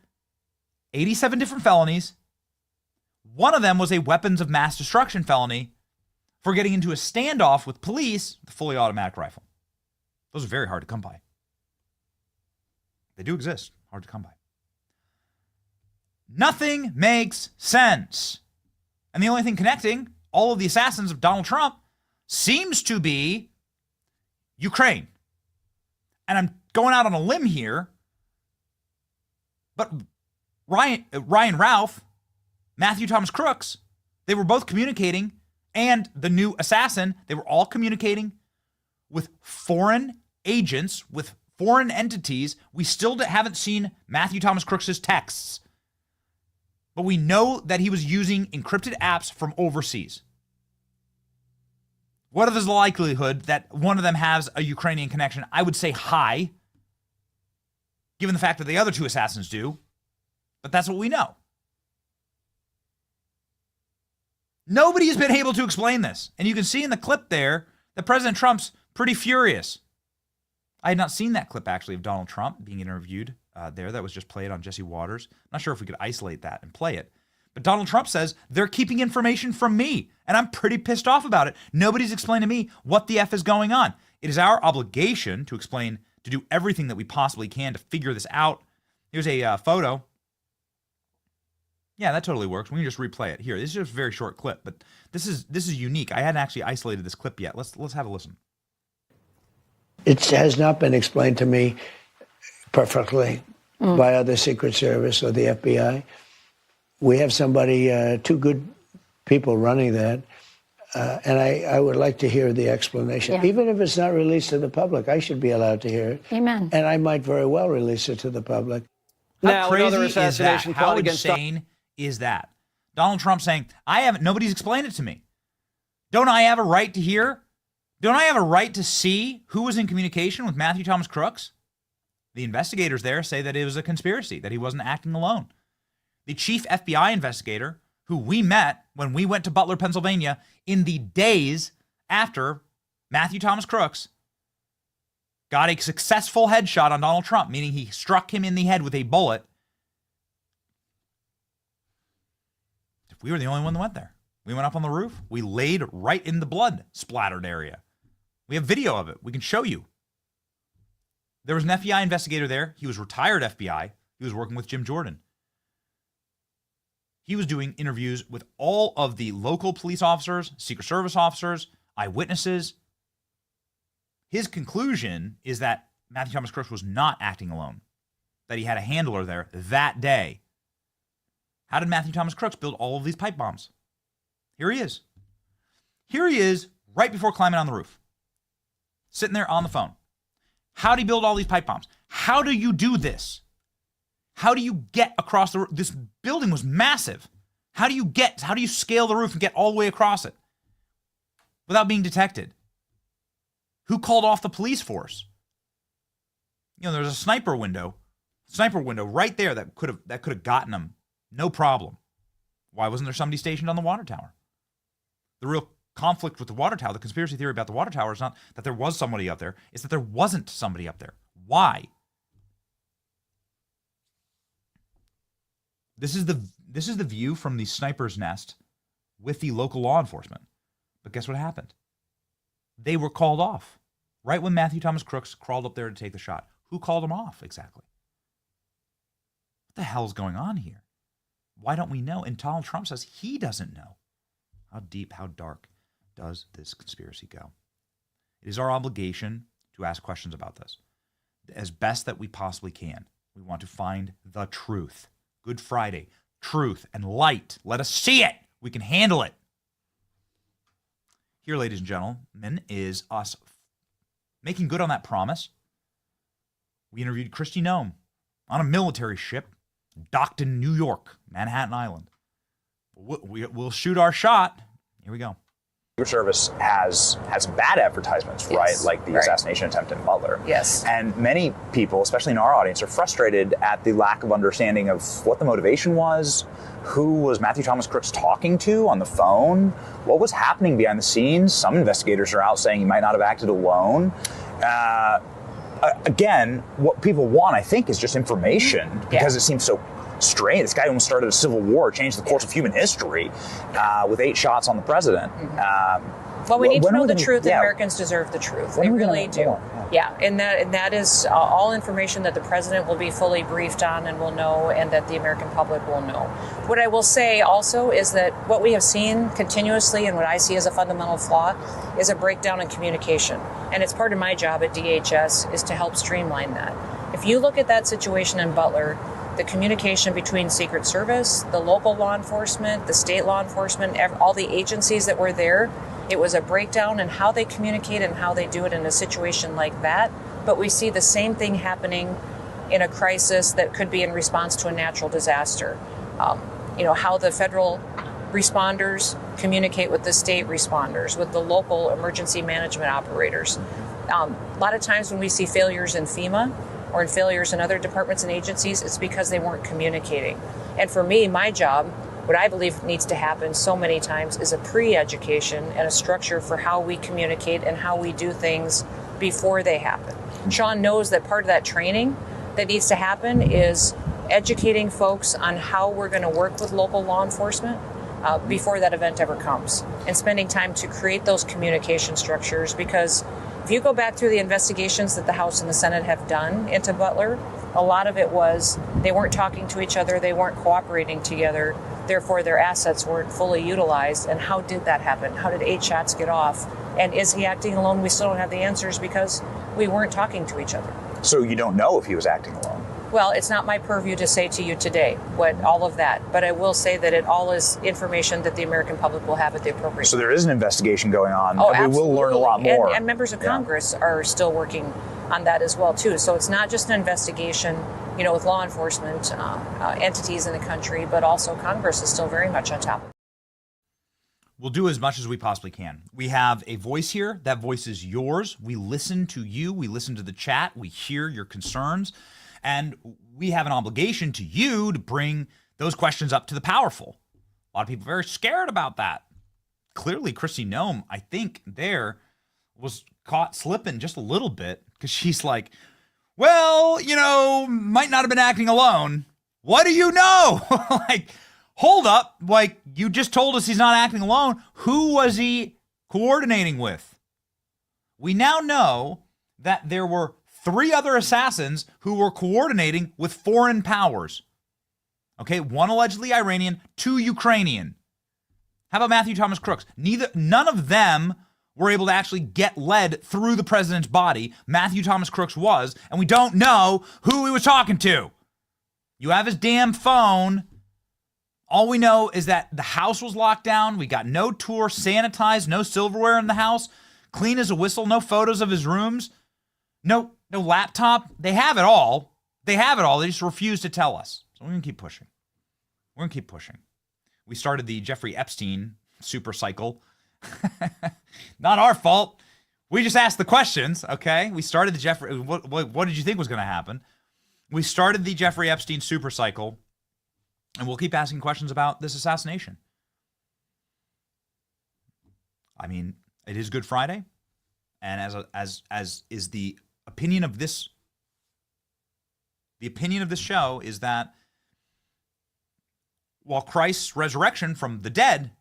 87 different felonies. One of them was a weapons of mass destruction felony for getting into a standoff with police with a fully automatic rifle. Those are very hard to come by. They do exist. Hard to come by. Nothing makes sense. And the only thing connecting all of the assassins of Donald Trump seems to be Ukraine. And I'm going out on a limb here, but Ryan Routh, Matthew Thomas Crooks, they were both communicating, and the new assassin, they were all communicating with foreign agents, with foreign entities. We still haven't seen Matthew Thomas Crooks' texts, but we know that he was using encrypted apps from overseas. What is the likelihood that one of them has a Ukrainian connection? I would say high, given the fact that the other two assassins do, but that's what we know. Nobody has been able to explain this. And you can see in the clip there that President Trump's pretty furious. I had not seen that clip, actually, of Donald Trump being interviewed there. That was just played on Jesse Waters. I'm not sure if we could isolate that and play it. But Donald Trump says they're keeping information from me, and I'm pretty pissed off about it. Nobody's explained to me what the F is going on. It is our obligation to explain, to do everything that we possibly can to figure this out. Here's a photo. Yeah, that totally works. We can just replay it. Here, this is just a very short clip, but this is unique. I hadn't actually isolated this clip yet. Let's have a listen. It has not been explained to me perfectly by other Secret Service or the FBI. We have somebody, two good people running that, and I would like to hear the explanation. Yeah. Even if it's not released to the public, I should be allowed to hear it. Amen. And I might very well release it to the public. How crazy is that? How insane is that? Donald Trump saying, nobody's explained it to me. Don't I have a right to hear? Don't I have a right to see who was in communication with Matthew Thomas Crooks? The investigators there say that it was a conspiracy, that he wasn't acting alone. The chief FBI investigator, who we met when we went to Butler, Pennsylvania, in the days after Matthew Thomas Crooks got a successful headshot on Donald Trump, meaning he struck him in the head with a bullet. We were the only one that went there. We went up on the roof. We laid right in the blood splattered area. We have video of it. We can show you. There was an FBI investigator there. He was retired FBI. He was working with Jim Jordan. He was doing interviews with all of the local police officers, Secret Service officers, eyewitnesses. His conclusion is that Matthew Thomas Crooks was not acting alone, that he had a handler there that day. How did Matthew Thomas Crooks build all of these pipe bombs? Here he is. Here he is right before climbing on the roof, sitting there on the phone. How do you build all these pipe bombs? How do you do this? How do you get across the roof? This building was massive. How do you scale the roof and get all the way across it without being detected? Who called off the police force? You know, there's a sniper window right there that could have gotten them. No problem. Why wasn't there somebody stationed on the water tower? The real conflict with the water tower, the conspiracy theory about the water tower is not that there was somebody up there, it's that there wasn't somebody up there. Why? This is the view from the sniper's nest with the local law enforcement. But guess what happened? They were called off right when Matthew Thomas Crooks crawled up there to take the shot. Who called him off exactly? What the hell is going on here? Why don't we know? And Donald Trump says he doesn't know. How deep, how dark does this conspiracy go? It is our obligation to ask questions about this as best that we possibly can. We want to find the truth. Good Friday, truth and light. Let us see it. We can handle it. Here, ladies and gentlemen, is us making good on that promise. We interviewed Christi Noem on a military ship docked in New York, Manhattan Island. We'll shoot our shot. Here we go. Secret Service has some bad advertisements, Yes, right? Like the assassination attempt in Butler. Yes. And many people, especially in our audience, are frustrated at the lack of understanding of what the motivation was, who was Matthew Thomas Crooks talking to on the phone, what was happening behind the scenes. Some investigators are out saying he might not have acted alone. Again, what people want, I think, is just information because it seems so strange. This guy almost started a civil war, changed the course of human history with 8 shots on the president. Well, we need to know the truth. Americans deserve the truth. They really do. Yeah, and that is all information that the president will be fully briefed on and will know, and that the American public will know. What I will say also is that what we have seen continuously, and what I see as a fundamental flaw, is a breakdown in communication. And it's part of my job at DHS is to help streamline that. If you look at that situation in Butler, the communication between Secret Service, the local law enforcement, the state law enforcement, all the agencies that were there, it was a breakdown in how they communicate and how they do it in a situation like that. But we see the same thing happening in a crisis that could be in response to a natural disaster. How the federal responders communicate with the state responders, with the local emergency management operators. A lot of times when we see failures in FEMA or in failures in other departments and agencies, it's because they weren't communicating. And for me, my job, what I believe needs to happen so many times is a pre-education and a structure for how we communicate and how we do things before they happen. Sean knows that part of that training that needs to happen is educating folks on how we're going to work with local law enforcement before that event ever comes, and spending time to create those communication structures. Because if you go back through the investigations that the House and the Senate have done into Butler, a lot of it was they weren't talking to each other, they weren't cooperating together, therefore their assets weren't fully utilized. And how did that happen? How did 8 shots get off? And is he acting alone? We still don't have the answers because we weren't talking to each other. So you don't know if he was acting alone? Well, it's not my purview to say to you today all of that, but I will say that it all is information that the American public will have at the appropriate time. So there is an investigation going on, and we will learn a lot more. And members of Congress are still working on that as well, too. So it's not just an investigation, with law enforcement entities in the country, but also Congress is still very much on top of it. We'll do as much as we possibly can. We have a voice here. That voice is yours. We listen to you. We listen to the chat. We hear your concerns. And we have an obligation to you to bring those questions up to the powerful. A lot of people are very scared about that. Clearly, Christi Noem, I think, there was caught slipping just a little bit. because she's like, well, might not have been acting alone. What do you know? Like, hold up. Like, you just told us he's not acting alone. Who was he coordinating with? We now know that there were 3 other assassins who were coordinating with foreign powers. Okay, 1 allegedly Iranian, 2 Ukrainian. How about Matthew Thomas Crooks? None of them were able to actually get lead through the president's body. Matthew Thomas Crooks was, and we don't know who he was talking to. You have his damn phone. All we know is that the house was locked down. We got no tour, sanitized, no silverware in the house, clean as a whistle, no photos of his rooms, no laptop. They have it all. They just refuse to tell us. So we're going to keep pushing. We started the Jeffrey Epstein super cycle. Not our fault. We just asked the questions, okay? We started the Jeffrey... What did you think was going to happen? We started the Jeffrey Epstein super cycle, and we'll keep asking questions about this assassination. I mean, it is Good Friday, and as is the opinion of this... The opinion of this show is that while Christ's resurrection from the dead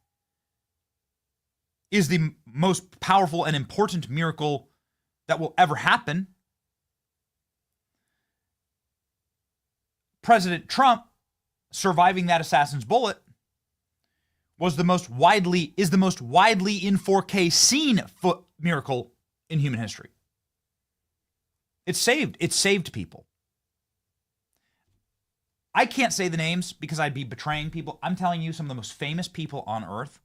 is the most powerful and important miracle that will ever happen, President Trump surviving that assassin's bullet is the most widely in 4K seen miracle in human history. It saved people. I can't say the names because I'd be betraying people. I'm telling you, some of the most famous people on earth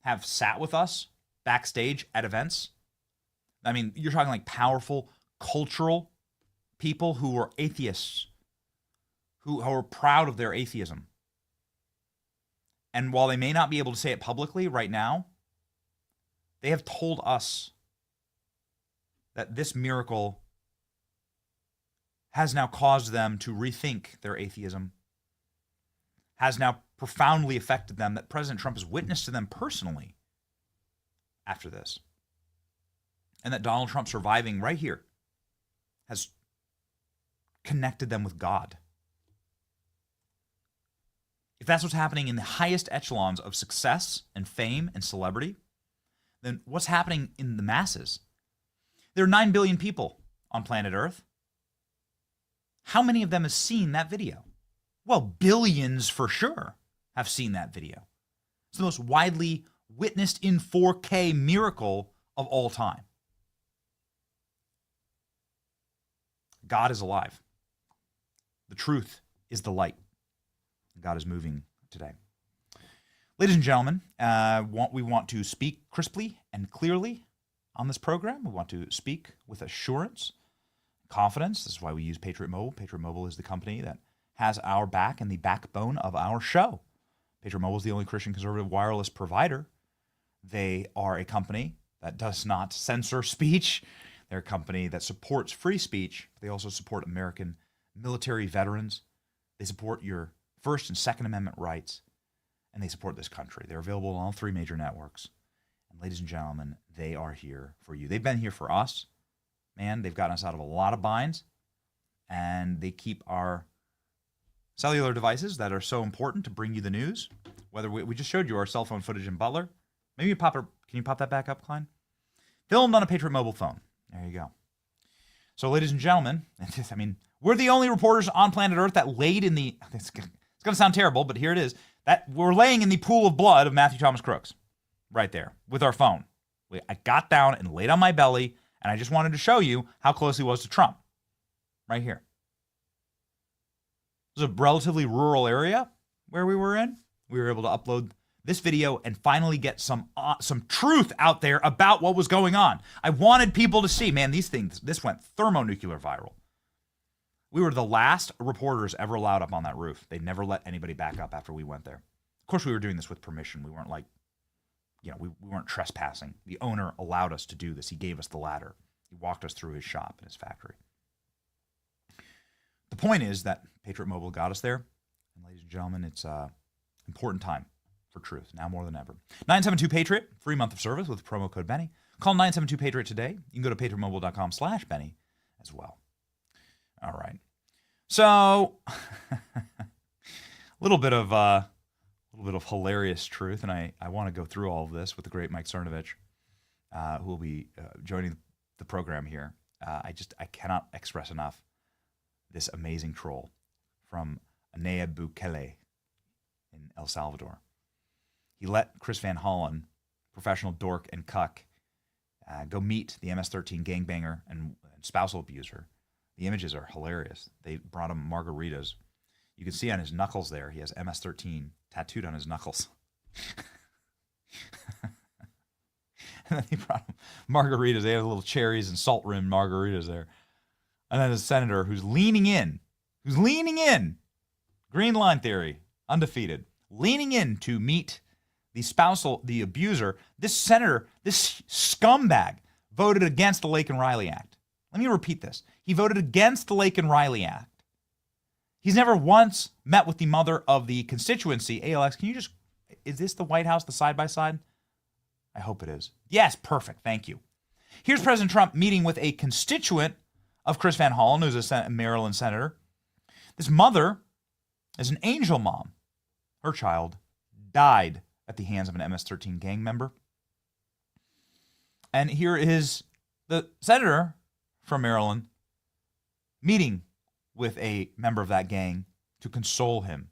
have sat with us backstage at events. I mean, you're talking like powerful cultural people who were atheists, who are proud of their atheism. And while they may not be able to say it publicly right now, they have told us that this miracle has now caused them to rethink their atheism, has now profoundly affected them, that President Trump has witnessed to them personally after this. And that Donald Trump surviving right here has connected them with God. If that's what's happening in the highest echelons of success and fame and celebrity, then what's happening in the masses? There are 9 billion people on planet Earth. How many of them have seen that video? Well, billions for sure have seen that video. It's the most widely witnessed in 4K miracle of all time. God is alive. The truth is the light. God is moving today. Ladies and gentlemen, we want to speak crisply and clearly on this program. We want to speak with assurance, confidence. This is why we use Patriot Mobile. Patriot Mobile is the company that has our back and the backbone of our show. Patriot Mobile is the only Christian conservative wireless provider. They are a company that does not censor speech. They're a company that supports free speech. They also support American military veterans. They support your First and Second Amendment rights, and they support this country. They're available on all 3 major networks. And ladies and gentlemen, they are here for you. They've been here for us. Man, they've gotten us out of a lot of binds, and they keep our cellular devices that are so important to bring you the news. Whether we just showed you our cell phone footage in Butler. Maybe you can you pop that back up, Klein? Filmed on a Patriot Mobile phone. There you go. So, ladies and gentlemen, I mean, we're the only reporters on planet Earth that laid in the... It's going to sound terrible, but here it is. That we're laying in the pool of blood of Matthew Thomas Crooks. Right there. With our phone. I got down and laid on my belly, and I just wanted to show you how close he was to Trump. Right here. It was a relatively rural area where we were in. We were able to upload this video and finally get some truth out there about what was going on. I wanted people to see, man, this went thermonuclear viral. We were the last reporters ever allowed up on that roof. They never let anybody back up after we went there. Of course, we were doing this with permission. We weren't like, we weren't trespassing. The owner allowed us to do this. He gave us the ladder. He walked us through his shop and his factory. The point is that Patriot Mobile got us there. And ladies and gentlemen, it's an important time for truth, now more than ever. 972-PATRIOT, free month of service with promo code Benny. Call 972-PATRIOT today. You can go to patriotmobile.com/Benny as well. All right. So a little bit of hilarious truth, and I want to go through all of this with the great Mike Cernovich, who will be joining the program here. I cannot express enough this amazing troll from Nayib Bukele in El Salvador. He let Chris Van Hollen, professional dork and cuck, go meet the MS-13 gangbanger and spousal abuser. The images are hilarious. They brought him margaritas. You can see on his knuckles there, he has MS-13 tattooed on his knuckles. And then they brought him margaritas. They had little cherries and salt-rimmed margaritas there. And then the senator who's leaning in. Green line theory, undefeated. Leaning in to meet the abuser. This senator, this scumbag, voted against the Laken Riley Act. Let me repeat this. He voted against the Laken Riley Act. He's never once met with the mother of the constituency. Hey, Alex, is this the White House, the side-by-side? I hope it is. Yes, perfect. Thank you. Here's President Trump meeting with a constituent of Chris Van Hollen, who's a Maryland senator. This mother is an angel mom. Her child died at the hands of an MS-13 gang member. And here is the senator from Maryland meeting with a member of that gang to console him.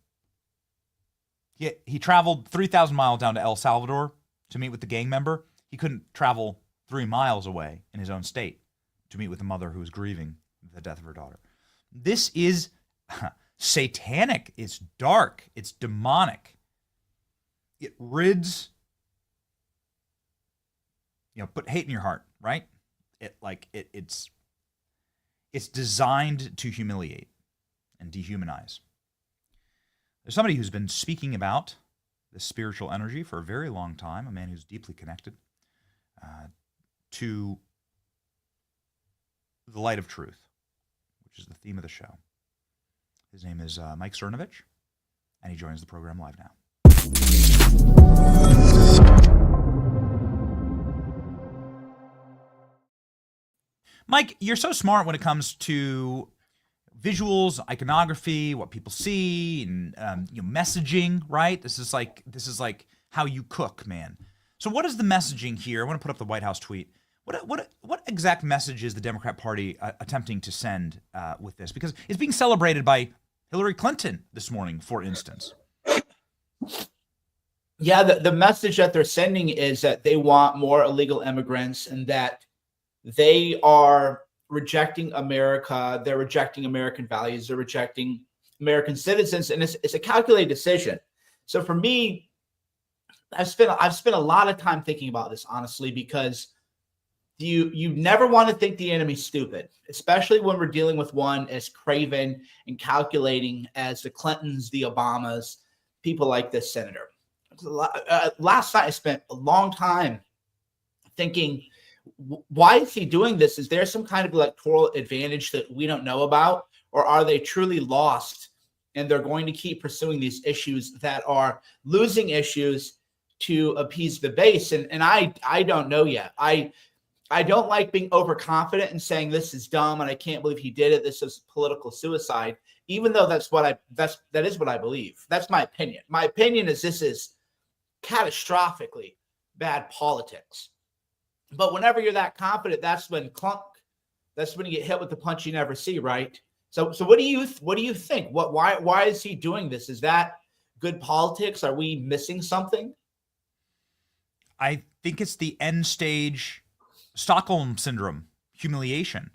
He traveled 3,000 miles down to El Salvador to meet with the gang member. He couldn't travel 3 miles away in his own state to meet with the mother who was grieving the death of her daughter. This is satanic. It's dark. It's demonic. It rids, put hate in your heart, right? It's designed to humiliate and dehumanize. There's somebody who's been speaking about this spiritual energy for a very long time, a man who's deeply connected to the light of truth, which is the theme of the show. His name is Mike Cernovich, and he joins the program live now. Mike, you're so smart when it comes to visuals, iconography, what people see, and messaging, right? This is like how you cook, man. So what is the messaging here? I want to put up the White House tweet. What exact message is the Democrat Party attempting to send with this? Because it's being celebrated by Hillary Clinton this morning, for instance. Yeah, the message that they're sending is that they want more illegal immigrants and that they are rejecting America. They're rejecting American values. They're rejecting American citizens, and it's a calculated decision. So for me, I've spent a lot of time thinking about this, honestly, because you never want to think the enemy's stupid, especially when we're dealing with one as craven and calculating as the Clintons, the Obamas, people like this senator. Last night I spent a long time thinking, why is he doing this? Is there some kind of electoral advantage that we don't know about? Or are they truly lost and they're going to keep pursuing these issues that are losing issues to appease the base? And I don't know yet. I don't like being overconfident and saying this is dumb and I can't believe he did it. This is political suicide, even though that is what I believe. That's my opinion. My opinion is this is catastrophically bad politics. But whenever you're that confident, that's when you get hit with the punch you never see, right? So what do you think? Why is he doing this? Is that good politics? Are we missing something? I think it's the end stage Stockholm syndrome, humiliation.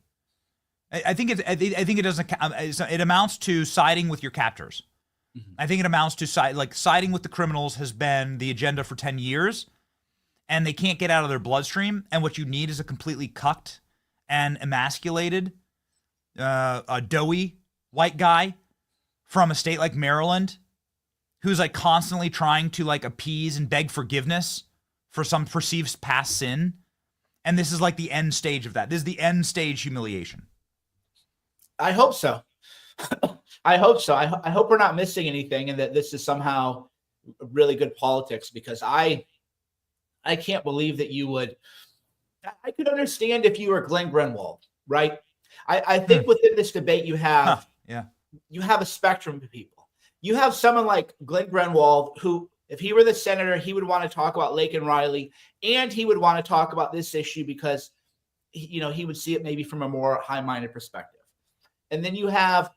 I think it doesn't. It amounts to siding with your captors. Mm-hmm. I think it amounts to siding with the criminals has been the agenda for 10 years. And they can't get out of their bloodstream. And what you need is a completely cucked and emasculated, a doughy white guy from a state like Maryland who's constantly trying to appease and beg forgiveness for some perceived past sin. And this is the end stage of that. This is the end stage humiliation. I hope so. I hope so. I hope we're not missing anything and that this is somehow really good politics, because I can't believe that you would. I could understand if you were Glenn Greenwald, right? I think within this debate you have you have a spectrum of people. You have someone like Glenn Greenwald, who, if he were the senator, he would want to talk about Lake and Riley, and he would want to talk about this issue because, you know, he would see it maybe from a more high-minded perspective. And then you have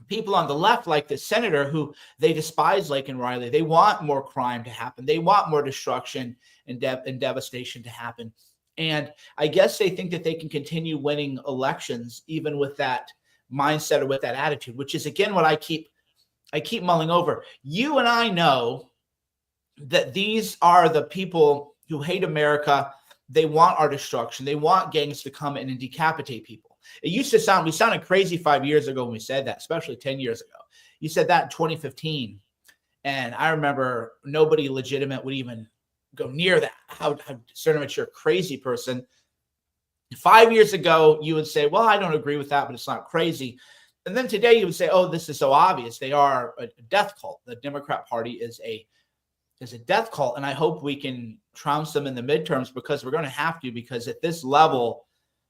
people on the left, like the senator, who they despise Lake and Riley. They want more crime to happen. They want more destruction and devastation to happen. And I guess they think that they can continue winning elections even with that mindset or with that attitude, which is, again, what I keep mulling over. You and I know that these are the people who hate America. They want our destruction. They want gangs to come in and decapitate people. It used to we sounded crazy 5 years ago when we said that, especially 10 years ago. You said that in 2015. And I remember nobody legitimate would even go near that. How Cernovich, you're a crazy person. 5 years ago, you would say, well, I don't agree with that, but it's not crazy. And then today you would say, oh, this is so obvious. They are a death cult. The Democrat Party is a death cult. And I hope we can trounce them in the midterms, because we're going to have to, because at this level,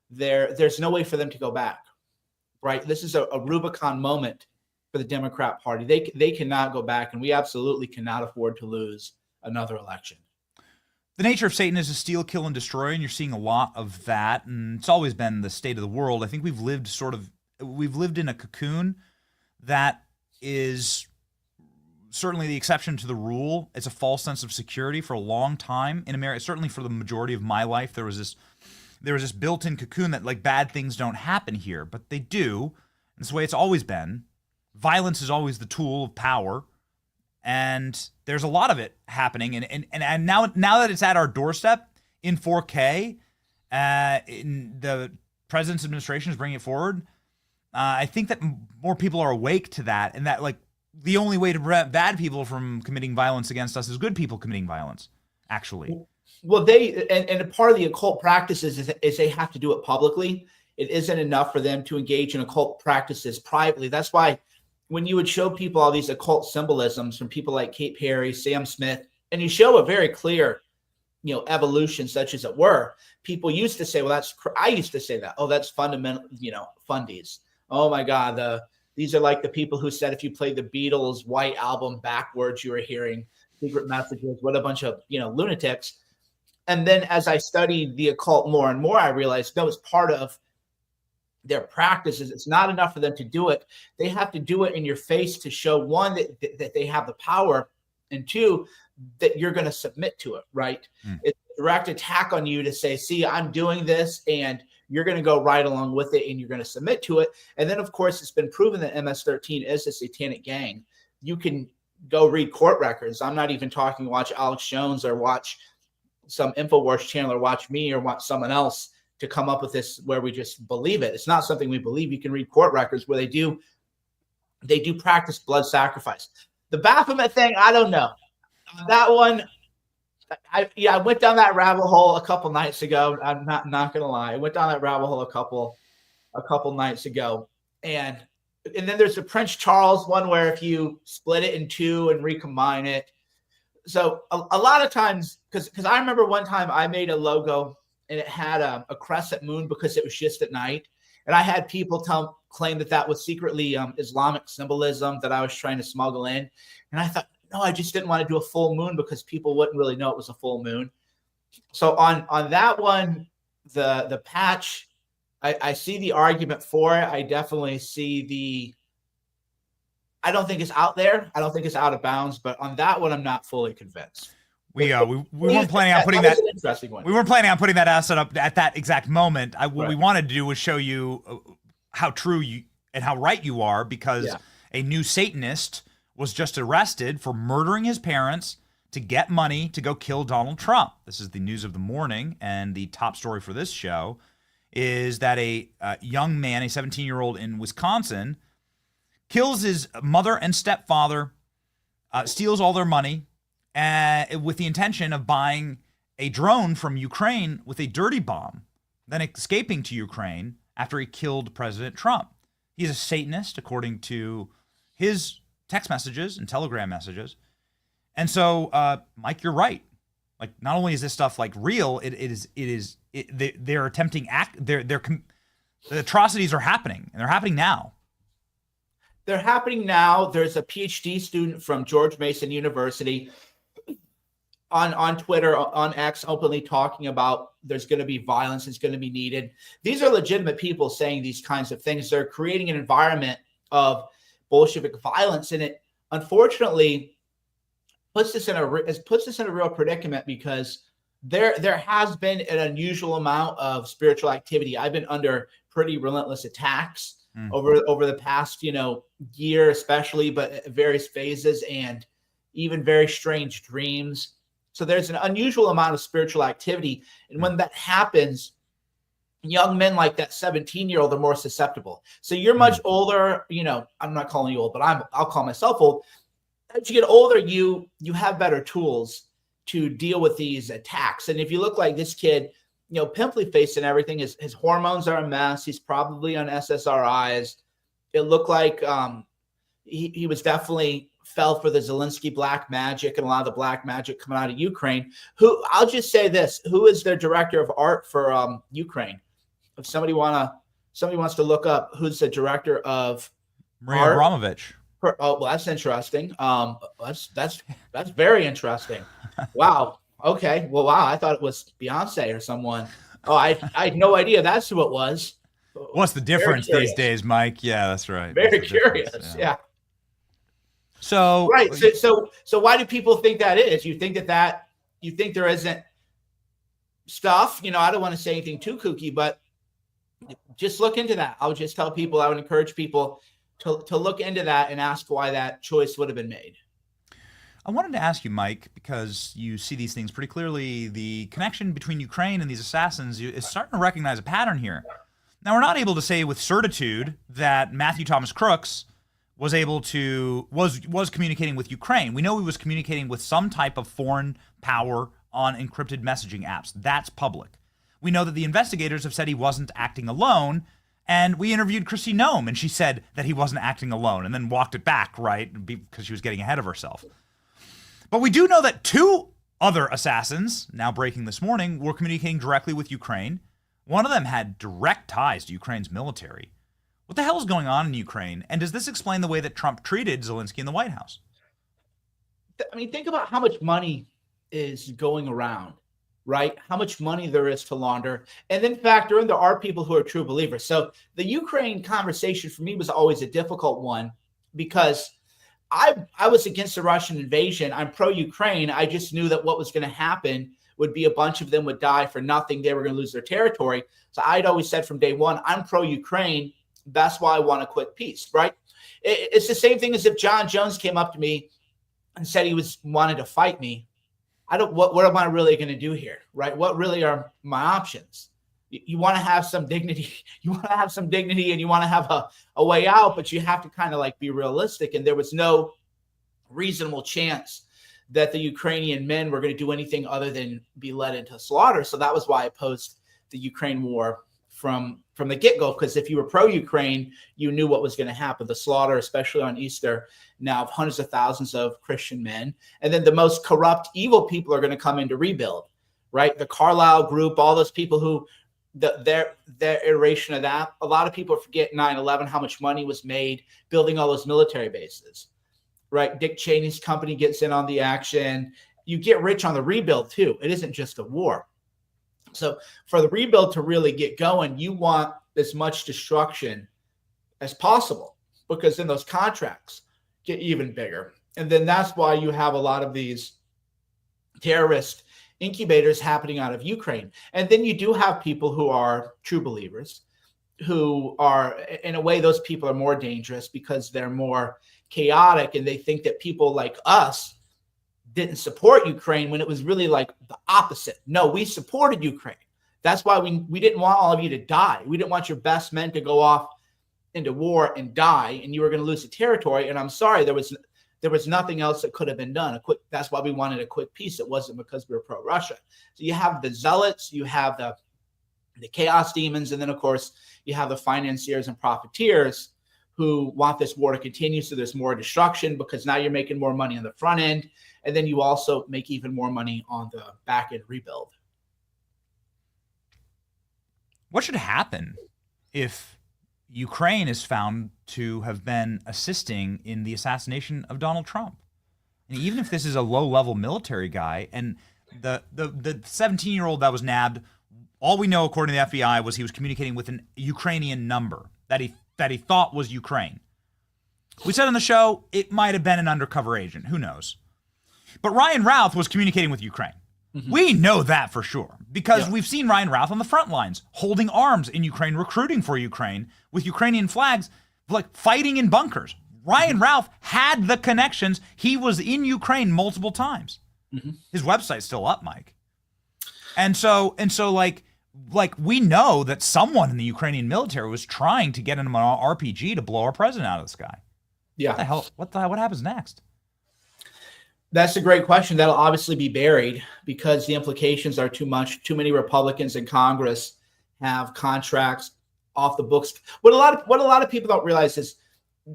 there's no way for them to go back, right? This is a Rubicon moment for the Democrat Party. They cannot go back, and we absolutely cannot afford to lose another election. The nature of Satan is to steal, kill, and destroy, and you're seeing a lot of that, and it's always been the state of the world. I think we've lived in a cocoon that is certainly the exception to the rule. It's a false sense of security for a long time in America. Certainly for the majority of my life, there was this built-in cocoon that, like, bad things don't happen here, but they do. It's the way it's always been. Violence is always the tool of power. And there's a lot of it happening, and now that it's at our doorstep in 4K, in the president's administration is bringing it forward. I think that more people are awake to that, and that, like, the only way to prevent bad people from committing violence against us is good people committing violence. Actually, well, and a part of the occult practices is they have to do it publicly. It isn't enough for them to engage in occult practices privately. That's why, when you would show people all these occult symbolisms from people like Kate Perry, Sam Smith, and you show a very clear, evolution, such as it were, people used to say, well, I used to say that, oh, that's fundamental, fundies. Oh my God, these are like the people who said if you played the Beatles' White Album backwards, you were hearing secret messages. What a bunch of, lunatics. And then as I studied the occult more and more, I realized that was part of their practices. It's not enough for them to do it. They have to do it in your face to show, one, that they have the power, and two, that you're going to submit to it, right? It's a direct attack on you to say, see, I'm doing this, and you're going to go right along with it, and you're going to submit to it. And then, of course, it's been proven that MS-13 is a satanic gang. You can go read court records. I'm not even talking watch Alex Jones or watch some InfoWars channel or watch me or watch someone else to come up with this where we just believe it. It's not something we believe. You can read court records where they do practice blood sacrifice. The Baphomet thing, I don't know. That one, I went down that rabbit hole a couple nights ago. I'm not gonna lie. I went down that rabbit hole a couple nights ago. And then there's the Prince Charles one, where if you split it in two and recombine it. So a lot of times, because I remember one time I made a logo and it had a crescent moon because it was just at night. And I had people claim that was secretly Islamic symbolism that I was trying to smuggle in. And I thought, no, I just didn't want to do a full moon because people wouldn't really know it was a full moon. So on that one, the patch, I see the argument for it. I definitely see I don't think it's out there. I don't think it's out of bounds. But on that one, I'm not fully convinced. We weren't planning on putting that. Interesting one. We weren't planning on putting that asset up at that exact moment. What we wanted to do was show you how true you and how right you are, because a new Satanist was just arrested for murdering his parents to get money to go kill Donald Trump. This is the news of the morning, and the top story for this show is that a young man, a 17-year-old in Wisconsin, kills his mother and stepfather, steals all their money, with the intention of buying a drone from Ukraine with a dirty bomb, then escaping to Ukraine after he killed President Trump. He's a Satanist, according to his text messages and Telegram messages. And so, Mike, you're right. Like, not only is this stuff like real, they're attempting The atrocities are happening, and they're happening now. They're happening now. There's a PhD student from George Mason University on Twitter, on X, openly talking about there's going to be violence, it's going to be needed. These are legitimate people saying these kinds of things. They're creating an environment of Bolshevik violence, and it unfortunately puts us in a real predicament, because there has been an unusual amount of spiritual activity. I've been under pretty relentless attacks over the past year, especially, but at various phases, and even very strange dreams. So there's an unusual amount of spiritual activity. And when that happens, young men like that 17-year-old are more susceptible. So you're much older, I'm not calling you old, but I'll call myself old. As you get older, you have better tools to deal with these attacks. And if you look like this kid, pimply face and everything, his hormones are a mess. He's probably on SSRIs. It looked like he was definitely fell for the Zelensky black magic and a lot of the black magic coming out of Ukraine. I'll just say this, who is their director of art for Ukraine? If somebody wants to look up who's the director of Maria art. Abramovich. Oh, well, that's interesting. That's very interesting. Wow. Okay. Well, wow. I thought it was Beyonce or someone. Oh, I had no idea that's who it was. What's the difference these days, Mike? Yeah, that's right. Very curious. Yeah. So right. So why do people think that is? You think that you think there isn't stuff? I don't want to say anything too kooky, but just look into that. I would just tell people, I would encourage people to look into that and ask why that choice would have been made. I wanted to ask you, Mike, because you see these things pretty clearly, the connection between Ukraine and these assassins is starting to recognize a pattern here. Now, we're not able to say with certitude that Matthew Thomas Crooks was communicating with Ukraine. We know he was communicating with some type of foreign power on encrypted messaging apps. That's public. We know that the investigators have said he wasn't acting alone, and we interviewed Christi Noem, and she said that he wasn't acting alone, and then walked it back, right, because she was getting ahead of herself. But we do know that 2 other assassins, now breaking this morning, were communicating directly with Ukraine. One of them had direct ties to Ukraine's military. What the hell is going on in Ukraine? And does this explain the way that Trump treated Zelensky in the White House? I mean, think about how much money is going around, right? How much money there is to launder. And then factor in there are people who are true believers. So the Ukraine conversation for me was always a difficult one, because I was against the Russian invasion. I'm pro-Ukraine. I just knew that what was going to happen would be a bunch of them would die for nothing. They were going to lose their territory. So I'd always said from day one, I'm pro-Ukraine. That's why I want a quick peace, right? It's the same thing as if John Jones came up to me and said he wanted to fight me. What am I really going to do here, right? What really are my options? You want to have some dignity. You want to have some dignity, and you want to have a way out, but you have to kind of be realistic. And there was no reasonable chance that the Ukrainian men were going to do anything other than be led into slaughter. So that was why I opposed the Ukraine war from the get-go, because if you were pro-Ukraine, you knew what was going to happen. The slaughter, especially on Easter, now of hundreds of thousands of Christian men. And then the most corrupt, evil people are going to come in to rebuild, right? The Carlyle group, all those people who, their iteration of that. A lot of people forget 9/11, how much money was made building all those military bases, right? Dick Cheney's company gets in on the action. You get rich on the rebuild too. It isn't just a war. So for the rebuild to really get going, you want as much destruction as possible, because then those contracts get even bigger. And then that's why you have a lot of these terrorist incubators happening out of Ukraine. And then you do have people who are true believers, who are, in a way, those people are more dangerous because they're more chaotic, and they think that people like us didn't support Ukraine when it was really the opposite. No, we supported Ukraine. That's why we didn't want all of you to die. We didn't want your best men to go off into war and die, and you were going to lose the territory. And I'm sorry, there was nothing else that could have been done. That's why we wanted a quick peace. It wasn't because we were pro-Russia. So you have the zealots, you have the chaos demons, and then of course you have the financiers and profiteers who want this war to continue. So there's more destruction, because now you're making more money on the front end, and then you also make even more money on the back end rebuild. What should happen if Ukraine is found to have been assisting in the assassination of Donald Trump. And even if this is a low-level military guy, and the 17-year-old that was nabbed, all we know, according to the FBI, was he was communicating with an Ukrainian number that he thought was Ukraine. We said on the show it might have been an undercover agent. Who knows? But Ryan Routh was communicating with Ukraine. Mm-hmm. We know that for sure because we've seen Ryan Routh on the front lines, holding arms in Ukraine, recruiting for Ukraine with Ukrainian flags, like fighting in bunkers. Ryan Routh had the connections. He was in Ukraine multiple times. Mm-hmm. His website's still up, Mike. And so like we know that someone in the Ukrainian military was trying to get him an RPG to blow our president out of the sky. Yeah. What the hell? What happens next? That's a great question. That'll obviously be buried because the implications are too much. Too many Republicans in Congress have contracts off the books. What a lot of people don't realize is,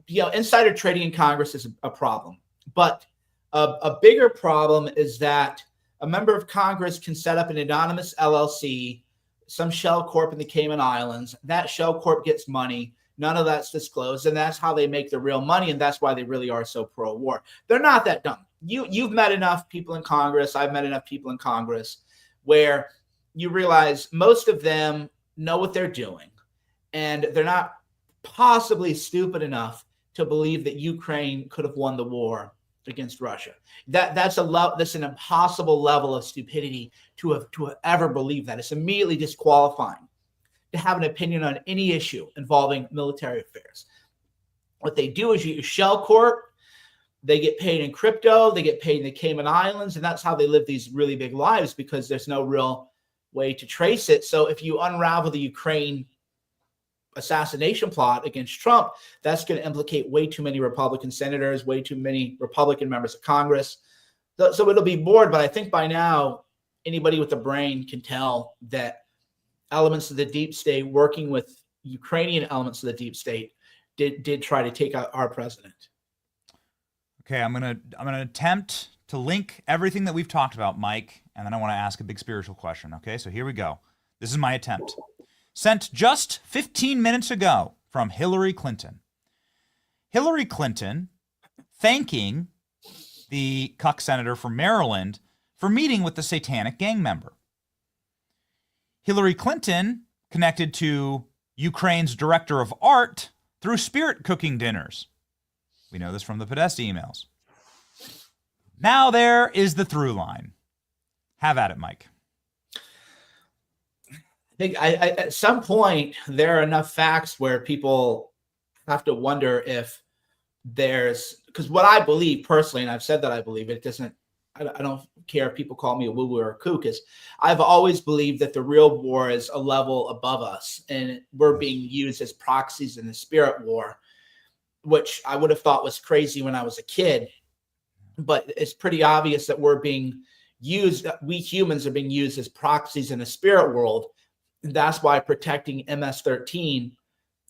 insider trading in Congress is a problem. But a bigger problem is that a member of Congress can set up an anonymous LLC, some shell corp in the Cayman Islands. That shell corp gets money. None of that's disclosed, and that's how they make the real money, and that's why they really are so pro-war. They're not that dumb. You've met enough people in Congress. I've met enough people in Congress where you realize most of them know what they're doing, and they're not possibly stupid enough to believe that Ukraine could have won the war against Russia. That's an impossible level of stupidity to have ever believed that. It's immediately disqualifying to have an opinion on any issue involving military affairs. What they do is you use shell corp. They get paid in crypto. They get paid in the Cayman Islands. And that's how they live these really big lives because there's no real way to trace it. So if you unravel the Ukraine assassination plot against Trump, that's going to implicate way too many Republican senators, way too many Republican members of Congress. So it'll be bored. But I think by now, anybody with a brain can tell that elements of the deep state working with Ukrainian elements of the deep state did try to take out our president. Okay, I'm gonna attempt to link everything that we've talked about, Mike, and then I want to ask a big spiritual question. Okay, so here we go. This is my attempt. Sent just 15 minutes ago from Hillary Clinton. Hillary Clinton thanking the cuck senator from Maryland for meeting with the satanic gang member. Hillary Clinton connected to Ukraine's director of art through spirit cooking dinners. We know this from the Podesta emails. Now there is the through line. Have at it, Mike. I think at some point there are enough facts where people have to wonder if because what I believe personally, and I've said that I believe it, I don't care if people call me a woo-woo or a kook, is I've always believed that the real war is a level above us and we're being used as proxies in the spirit war, which I would have thought was crazy when I was a kid. But it's pretty obvious that we're being used, we humans are being used as proxies in the spirit world. And that's why protecting MS-13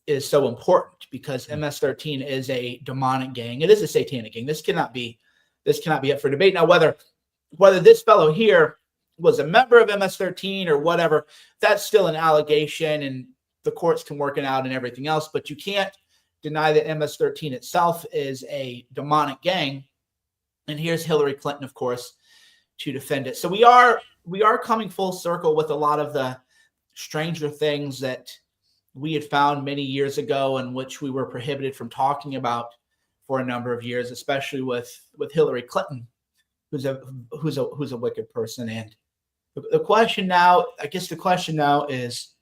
is so important, because MS-13 is a demonic gang. It is a satanic gang. This cannot be up for debate. Now, whether this fellow here was a member of MS-13 or whatever, that's still an allegation and the courts can work it out and everything else. But you can't deny that MS-13 itself is a demonic gang. And here's Hillary Clinton, of course, to defend it. So we are coming full circle with a lot of the stranger things that we had found many years ago and which we were prohibited from talking about for a number of years, especially with Hillary Clinton, who's a wicked person. And the question now is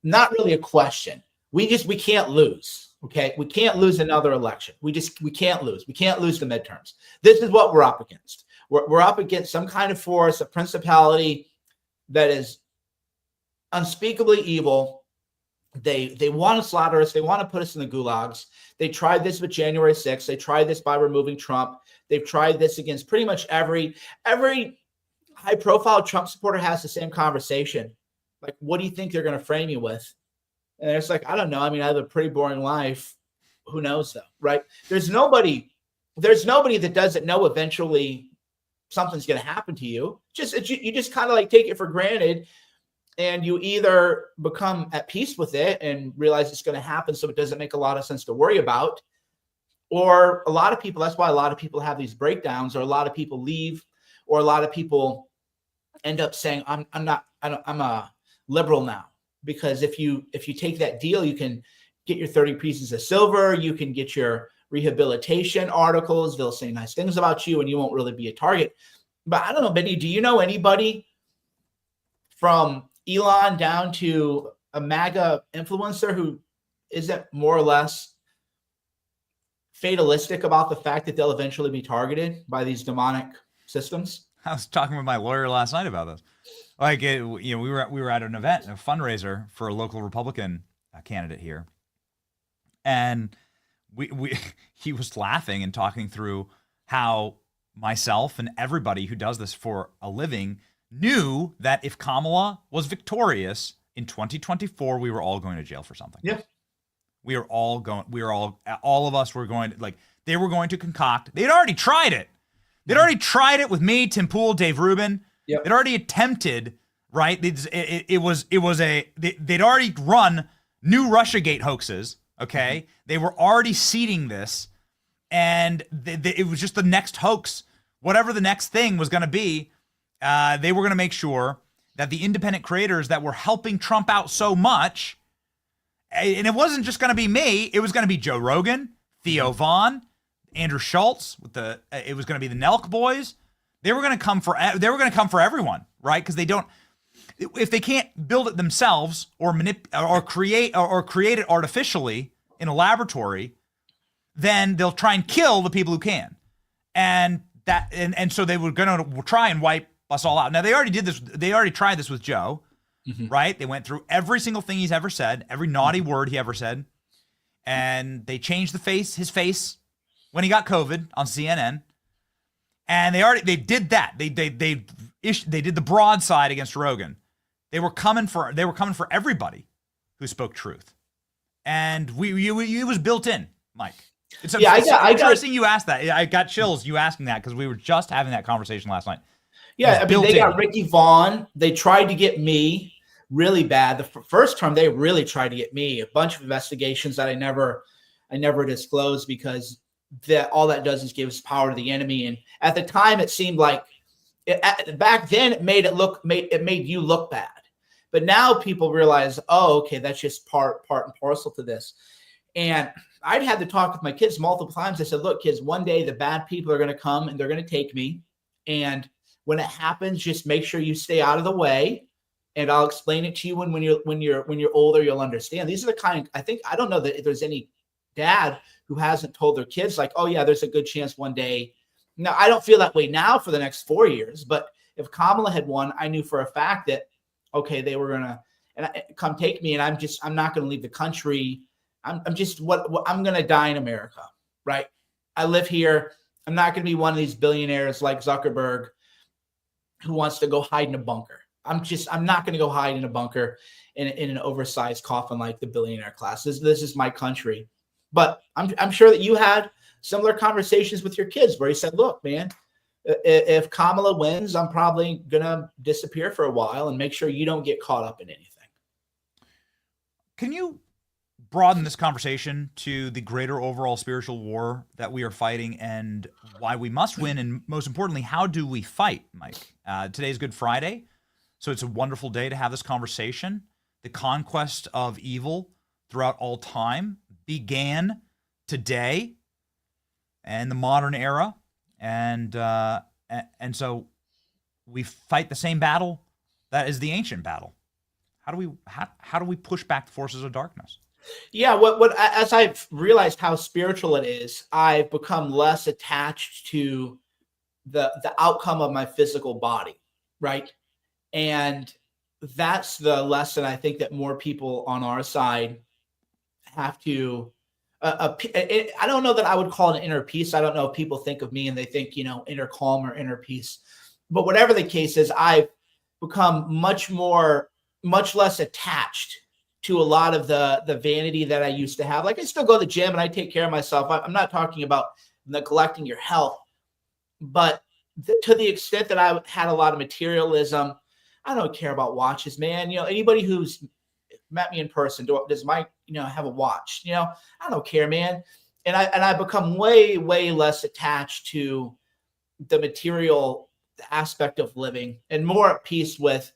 not really a question. We can't lose. Okay, we can't lose another election. We can't lose. We can't lose the midterms. This is what we're up against. We're up against some kind of force, a principality that is unspeakably evil. They want to slaughter us. They want to put us in the gulags. They tried this with January 6th. They tried this by removing Trump. They've tried this against pretty much every high-profile Trump supporter has the same conversation. Like, what do you think they're going to frame you with? And it's like, I don't know. I mean, I have a pretty boring life. Who knows, though, right? There's nobody that doesn't know eventually something's going to happen to you. You just kind of like take it for granted. And you either become at peace with it and realize it's going to happen, so it doesn't make a lot of sense to worry about. Or a lot of people, that's why a lot of people have these breakdowns, or a lot of people leave, or a lot of people end up saying, I'm a liberal now. Because if you take that deal, you can get your 30 pieces of silver, you can get your rehabilitation articles, they'll say nice things about you, and you won't really be a target. But I don't know, Benny, do you know anybody from Elon down to a MAGA influencer who isn't more or less fatalistic about the fact that they'll eventually be targeted by these demonic systems? I was talking with my lawyer last night about this. Like, we were at an event, a fundraiser for a local Republican candidate here, and he was laughing and talking through how myself and everybody who does this for a living knew that if Kamala was victorious in 2024, we were all going to jail for something. Yeah. All of us were going to, like, they were going to concoct. They'd already tried it. They'd already tried it with me, Tim Pool, Dave Rubin. Yep. They'd already attempted, right? They'd already run new Russiagate hoaxes. Okay. They were already seeding this, and it was just the next hoax, whatever the next thing was going to be. They were going to make sure that the independent creators that were helping Trump out so much, and it wasn't just going to be me, it was going to be Joe Rogan, Theo Vaughn, Andrew Schultz, it was going to be the Nelk boys. They were going to come for everyone, right? Because if they can't build it themselves or create it artificially in a laboratory, then they'll try and kill the people who can. And so they were going to try and wipe us all out. Now, they already did this. They already tried this with Joe, right? They went through every single thing he's ever said, every naughty word he ever said, and they changed his face when he got COVID on CNN. And they did that. They did the broadside against Rogan. They were coming for everybody who spoke truth, and it was built in, Mike. It's interesting you asked that. I got chills you asking that, because we were just having that conversation last night. Yeah, I mean, they got Ricky Vaughn. They tried to get me really bad. The first term, they really tried to get me. A bunch of investigations that I never disclosed, because all that does is gives power to the enemy. And at the time, it seemed like back then it made you look bad. But now people realize, oh, okay, that's just part and parcel to this. And I'd had to talk with my kids multiple times. I said, look, kids, one day the bad people are going to come and they're going to take me. And when it happens, just make sure you stay out of the way. And I'll explain it to you when you're older, you'll understand. These are the kind, I don't know that there's any dad who hasn't told their kids, like, oh yeah, there's a good chance one day. Now, I don't feel that way now for the next 4 years, but if Kamala had won, I knew for a fact that, okay, they were going to come take me, and I'm not going to leave the country. I'm going to die in America, right? I live here. I'm not going to be one of these billionaires like Zuckerberg who wants to go hide in a bunker. I'm not going to go hide in a bunker in an oversized coffin like the billionaire class. This is my country. But I'm sure that you had similar conversations with your kids where you said, look, man, if Kamala wins, I'm probably going to disappear for a while, and make sure you don't get caught up in anything. Can you broaden this conversation to the greater overall spiritual war that we are fighting, and why we must win, and most importantly, how do we fight, Mike? Today's Good Friday, so it's a wonderful day to have this conversation. The conquest of evil throughout all time began today and the modern era, and so we fight the same battle that is the ancient battle. How do we push back the forces of darkness? Yeah, what as I've realized how spiritual it is, I've become less attached to the outcome of my physical body, right? And that's the lesson I think that more people on our side have to. I don't know that I would call it an inner peace. I don't know if people think of me and they think, inner calm or inner peace. But whatever the case is, I've become much less attached to a lot of the vanity that I used to have. Like, I still go to the gym and I take care of myself. I'm not talking about neglecting your health, but to the extent that I had a lot of materialism, I don't care about watches, man. Anybody who's met me in person, does Mike, have a watch? I don't care, man. And I become way, way less attached to the material aspect of living and more at peace with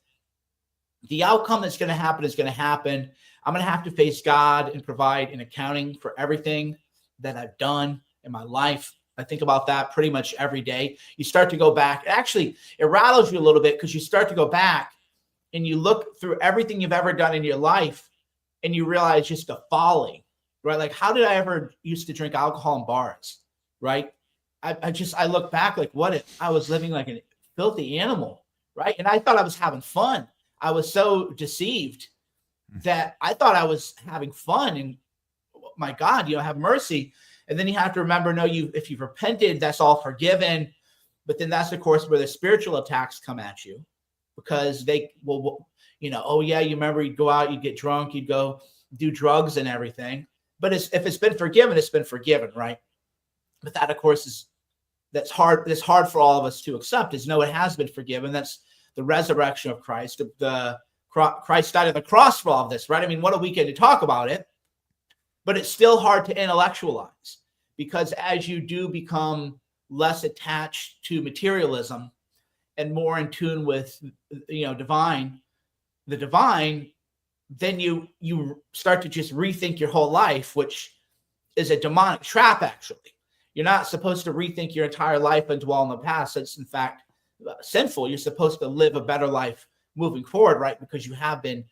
the outcome that's going to happen is going to happen. I'm going to have to face God and provide an accounting for everything that I've done in my life. I think about that pretty much every day. You start to go back. Actually, it rattles you a little bit because you start to go back and you look through everything you've ever done in your life and you realize just the folly, right? Like, how did I ever used to drink alcohol in bars, right? I look back like, what if I was living like a filthy animal, right? And I thought I was having fun. I was so deceived that I thought I was having fun, and my God, have mercy. And then you have to remember, no, if you've repented, that's all forgiven. But then that's, of course, where the spiritual attacks come at you, because they will, oh yeah, you remember you'd go out, you'd get drunk, you'd go do drugs and everything. But if it's been forgiven, it's been forgiven, right? But that, of course, that's hard. It's hard for all of us to accept. Is no, it has been forgiven. That's the resurrection of Christ. Christ died on the cross for all of this, right? I mean, what a weekend to talk about it. But it's still hard to intellectualize, because as you do become less attached to materialism and more in tune with, the divine, then you start to just rethink your whole life, which is a demonic trap, actually. You're not supposed to rethink your entire life and dwell in the past. It's, in fact, sinful. You're supposed to live a better life moving forward, right? Because you have been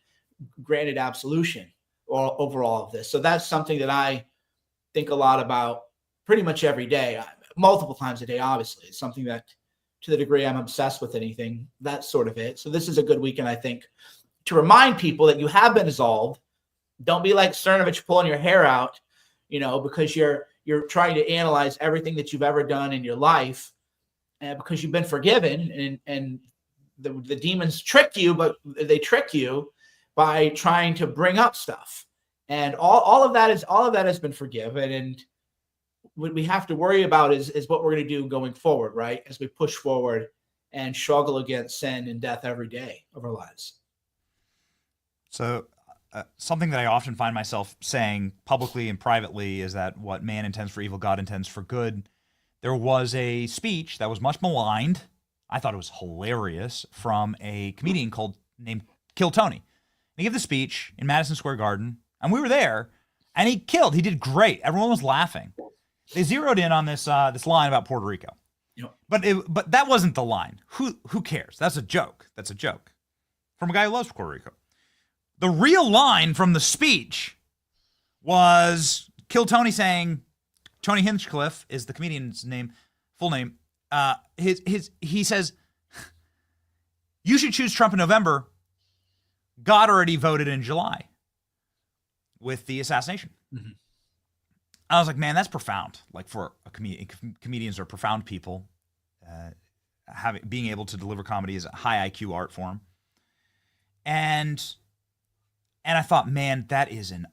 granted absolution over all of this. So that's something that I think a lot about pretty much every day, multiple times a day, obviously. It's something that, to the degree I'm obsessed with anything, that's sort of it. So this is a good weekend, I think, to remind people that you have been absolved. Don't be like Cernovich pulling your hair out, because you're trying to analyze everything that you've ever done in your life, because you've been forgiven, and the demons trick you, but they trick you by trying to bring up stuff. And all of that has been forgiven. And what we have to worry about is what we're going to do going forward, right? As we push forward and struggle against sin and death every day of our lives. So something that I often find myself saying publicly and privately is that what man intends for evil, God intends for good. There was a speech that was much maligned. I thought it was hilarious, from a comedian named Kill Tony. He gave the speech in Madison Square Garden, and we were there, and he killed. He did great. Everyone was laughing. They zeroed in on this line about Puerto Rico. But that wasn't the line. Who cares? That's a joke. That's a joke from a guy who loves Puerto Rico. The real line from the speech was Kill Tony saying, Tony Hinchcliffe is the comedian's full name. He says, you should choose Trump in November. God already voted in July with the assassination. Mm-hmm. I was like, man, that's profound. Like, for a comedians are profound people. Being able to deliver comedy is a high IQ art form. And I thought, man, that is an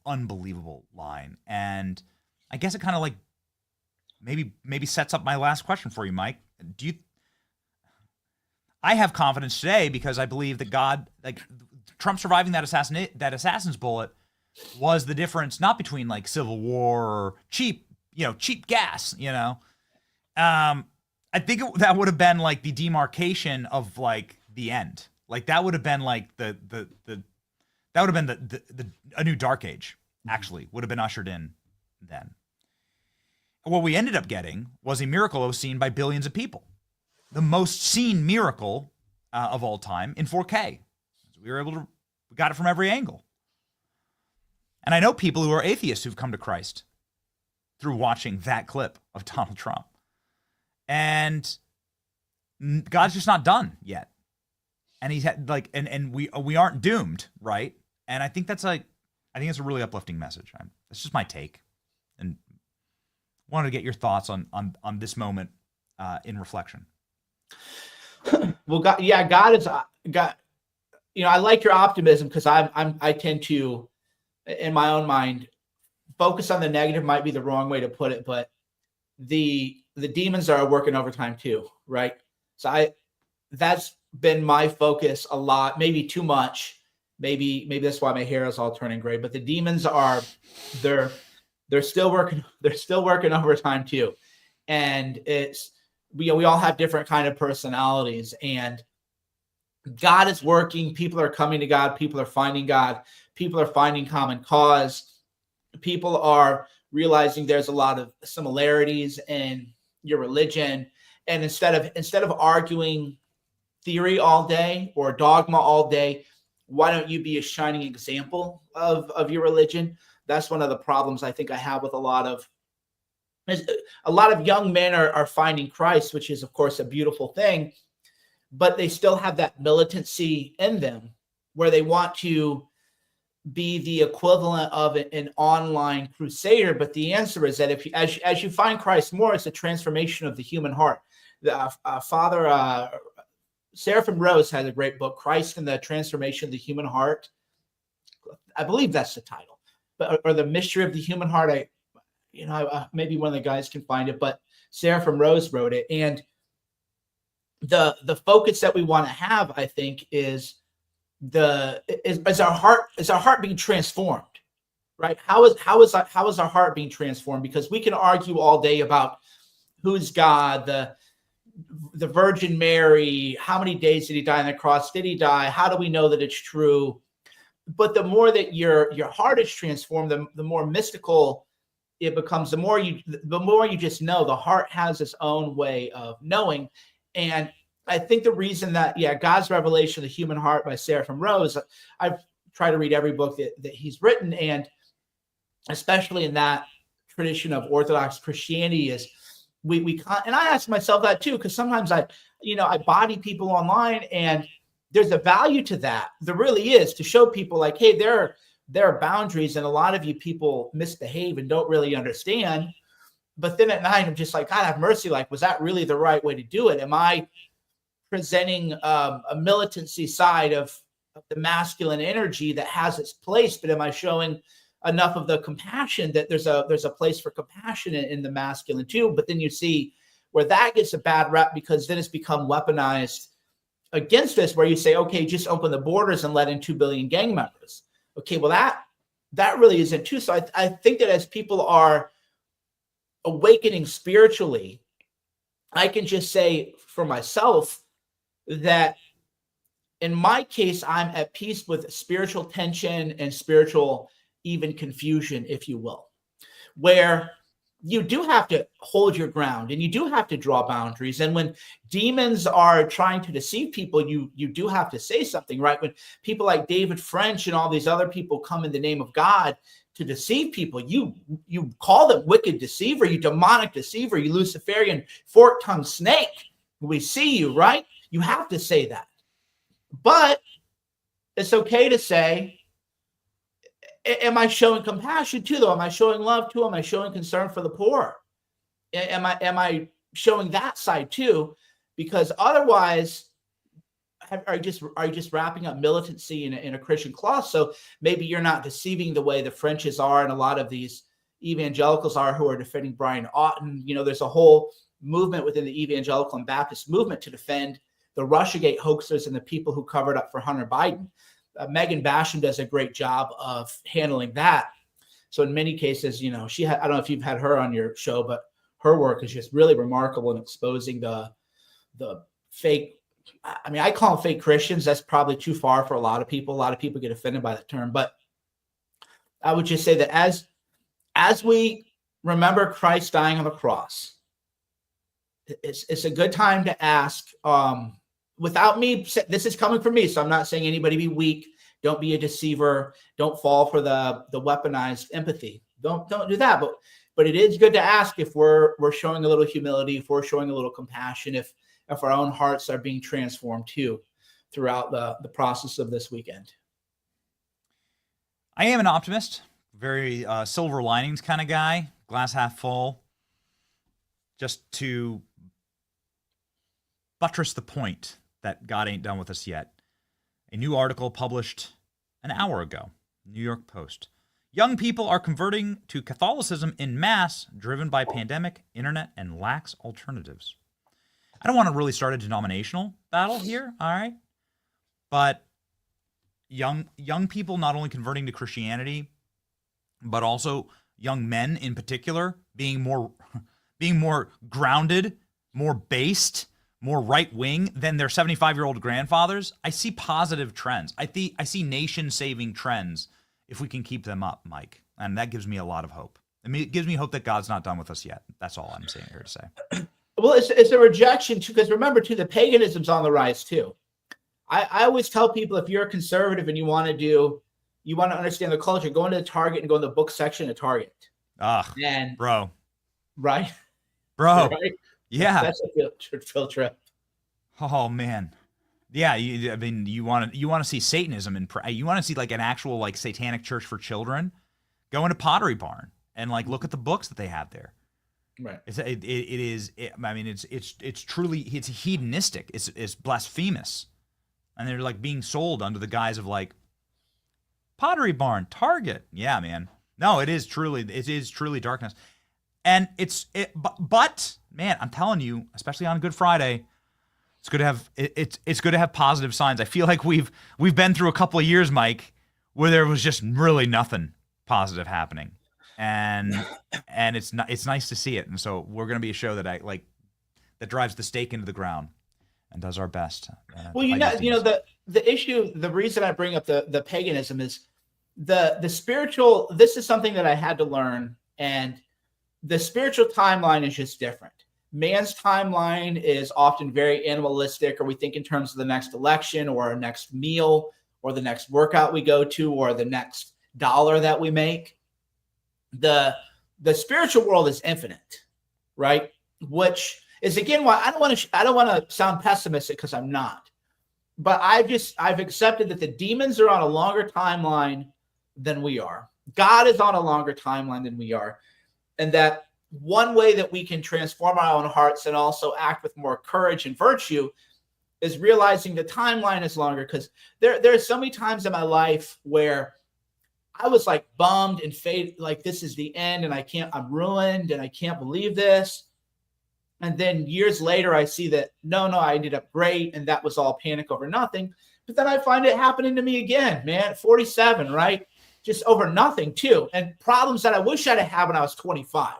unbelievable line. And I guess it kind of like maybe sets up my last question for you, Mike. I have confidence today because I believe that God, like Trump surviving that assassin's bullet, was the difference, not between like civil war or cheap gas. I think that would have been like the demarcation of like the end. Like that would have been like that would have been a new dark age. Actually, would have been ushered in then. What we ended up getting was a miracle that was seen by billions of people. The most seen miracle of all time in 4K. We got it from every angle. And I know people who are atheists who've come to Christ through watching that clip of Donald Trump. And God's just not done yet. And he's had and we aren't doomed, right? And I think it's a really uplifting message. That's just my take. And wanted to get your thoughts on this moment in reflection. Well, God is God. I like your optimism, because I tend to, in my own mind, focus on the negative. Might be the wrong way to put it, but the demons are working overtime too, right? So that's been my focus a lot, maybe too much. Maybe that's why my hair is all turning gray. But the demons they're still working. They're still working overtime too, and we all have different kind of personalities, and God is working. People are coming to God. People are finding God. People are finding common cause. People are realizing there's a lot of similarities in your religion, and instead of arguing theory all day or dogma all day, why don't you be a shining example of your religion? That's one of the problems I think I have with a lot of young men are finding Christ, which is of course a beautiful thing, but they still have that militancy in them where they want to be the equivalent of an online crusader. But the answer is that as you find Christ more, it's a transformation of the human heart. The Father Seraphim Rose has a great book, Christ and the Transformation of the Human Heart. I believe that's the title, or the Mystery of the Human Heart. Maybe one of the guys can find it, but Seraphim Rose wrote it. And the focus that we want to have, I think, is our heart being transformed, right? How is our heart being transformed? Because we can argue all day about who's God, the Virgin Mary, how many days did he die on the cross? Did he die? How do we know that it's true? But the more that your heart is transformed, the more mystical it becomes. The more you just know. The heart has its own way of knowing. And I think the reason that, God's Revelation of the Human Heart by Seraphim Rose, I've tried to read every book that he's written, and especially in that tradition of Orthodox Christianity is and I ask myself that too, because sometimes I body people online, and there's a value to that. There really is, to show people like, hey, there are boundaries, and a lot of you people misbehave and don't really understand. But then at night, I'm just like, God have mercy. Like, was that really the right way to do it? Am I presenting a militancy side of the masculine energy that has its place, but am I showing enough of the compassion that there's a place for compassion in the masculine too? But then you see where that gets a bad rep, because then it's become weaponized against us, where you say, okay, just open the borders and let in 2 billion gang members. Okay, well that really isn't true. So I think that as people are awakening spiritually, I can just say for myself that in my case, I'm at peace with spiritual tension and spiritual even confusion, if you will, where you do have to hold your ground and you do have to draw boundaries. And when demons are trying to deceive people, you do have to say something, right? When people like David French and all these other people come in the name of God to deceive people, you call them wicked deceiver, you demonic deceiver, you Luciferian fork-tongued snake. We see you, right? You have to say that. But it's okay to say, am I showing compassion too, though? Am I showing love too? Am I showing concern for the poor? Am I showing that side too? Because otherwise, are you just wrapping up militancy in a Christian cloth? So maybe you're not deceiving the way the Frenches are, and a lot of these evangelicals are, who are defending Brian Auten. There's a whole movement within the evangelical and Baptist movement to defend the Russiagate hoaxers and the people who covered up for Hunter Biden. Megan Basham does a great job of handling that. So in many cases, I don't know if you've had her on your show, but her work is just really remarkable in exposing the fake. I mean, I call them fake Christians. That's probably too far for a lot of people. A lot of people get offended by that term, but I would just say that as we remember Christ dying on the cross, it's a good time to ask, without me, this is coming from me, so I'm not saying anybody be weak. Don't be a deceiver. Don't fall for the weaponized empathy. Don't do that. But it is good to ask if we're showing a little humility, if we're showing a little compassion, if our own hearts are being transformed too throughout the process of this weekend. I am an optimist, very silver linings kind of guy, glass half full. Just to buttress the point that God ain't done with us yet. A new article published an hour ago, New York Post. Young people are converting to Catholicism in mass, driven by pandemic, internet, and lax alternatives. I don't want to really start a denominational battle here, all right? But young people not only converting to Christianity, but also young men in particular being more grounded, more based, more right-wing than their 75-year-old grandfathers. I see positive trends. I see nation-saving trends if we can keep them up, Mike. And that gives me a lot of hope. I mean, it gives me hope that God's not done with us yet. That's all I'm saying here to say. Well, it's a rejection too, because remember too, the paganism's on the rise too. I always tell people, if you're a conservative and you want to understand the culture, go into the Target and go in the book section of Target. And bro. Right? Bro. Right? Yeah. That's a field trip. Oh man. Yeah, you want to see Satanism and you want to see like an actual like satanic church for children? Go into Pottery Barn and like look at the books that they have there. Right. It's truly hedonistic. It's blasphemous. And they're like being sold under the guise of like Pottery Barn, Target. Yeah, man. No, it is truly darkness. And but man, I'm telling you, especially on Good Friday, it's good to have positive signs. I feel like we've been through a couple of years, Mike, where there was just really nothing positive happening. And it's nice to see it. And so we're going to be a show that that drives the stake into the ground and does our best. Well, the issue, the reason I bring up the paganism is the spiritual. This is something that I had to learn, and the spiritual timeline is just different. Man's timeline is often very animalistic, or we think in terms of the next election or our next meal or the next workout we go to or the next dollar that we make. The spiritual world is infinite, right? Which is again why I don't want to sound pessimistic, because I'm not. But I've accepted that the demons are on a longer timeline than we are. God is on a longer timeline than we are. And that one way that we can transform our own hearts and also act with more courage and virtue is realizing the timeline is longer. Because there are so many times in my life where I was like bummed and faded, like this is the end and I'm ruined and I can't believe this. And then years later, I see that, no, I ended up great. And that was all panic over nothing. But then I find it happening to me again, man, at 47, right? Just over nothing too. And problems that I wish I'd have had when I was 25,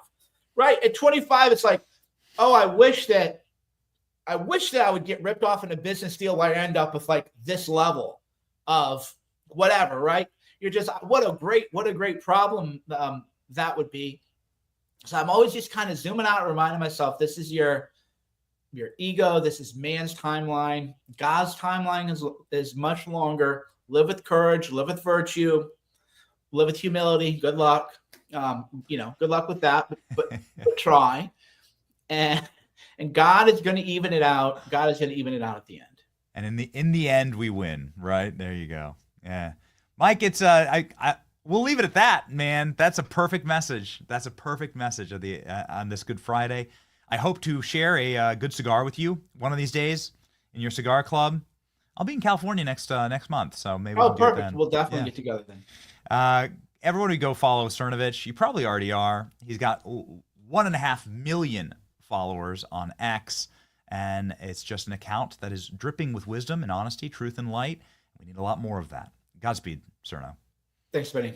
right? At 25, it's like, oh, I wish that I would get ripped off in a business deal where I end up with like this level of whatever, right? You're just, what a great problem that would be. So I'm always just kind of zooming out and reminding myself, this is your ego. This is man's timeline. God's timeline is much longer. Live with courage, live with virtue, live with humility. Good luck. Good luck with that, but try. And God is going to even it out. God is going to even it out at the end. And in the end, we win, right? There you go. Yeah. Mike, it's we'll leave it at that, man. That's a perfect message. That's a perfect message of on this Good Friday. I hope to share a good cigar with you one of these days in your cigar club. I'll be in California next month, so maybe we'll do it then. We'll definitely get together then. Everyone who go follow Cernovich, you probably already are. He's got 1.5 million followers on X, and it's just an account that is dripping with wisdom and honesty, truth and light. We need a lot more of that. Godspeed, Cerno. Thanks, Benny.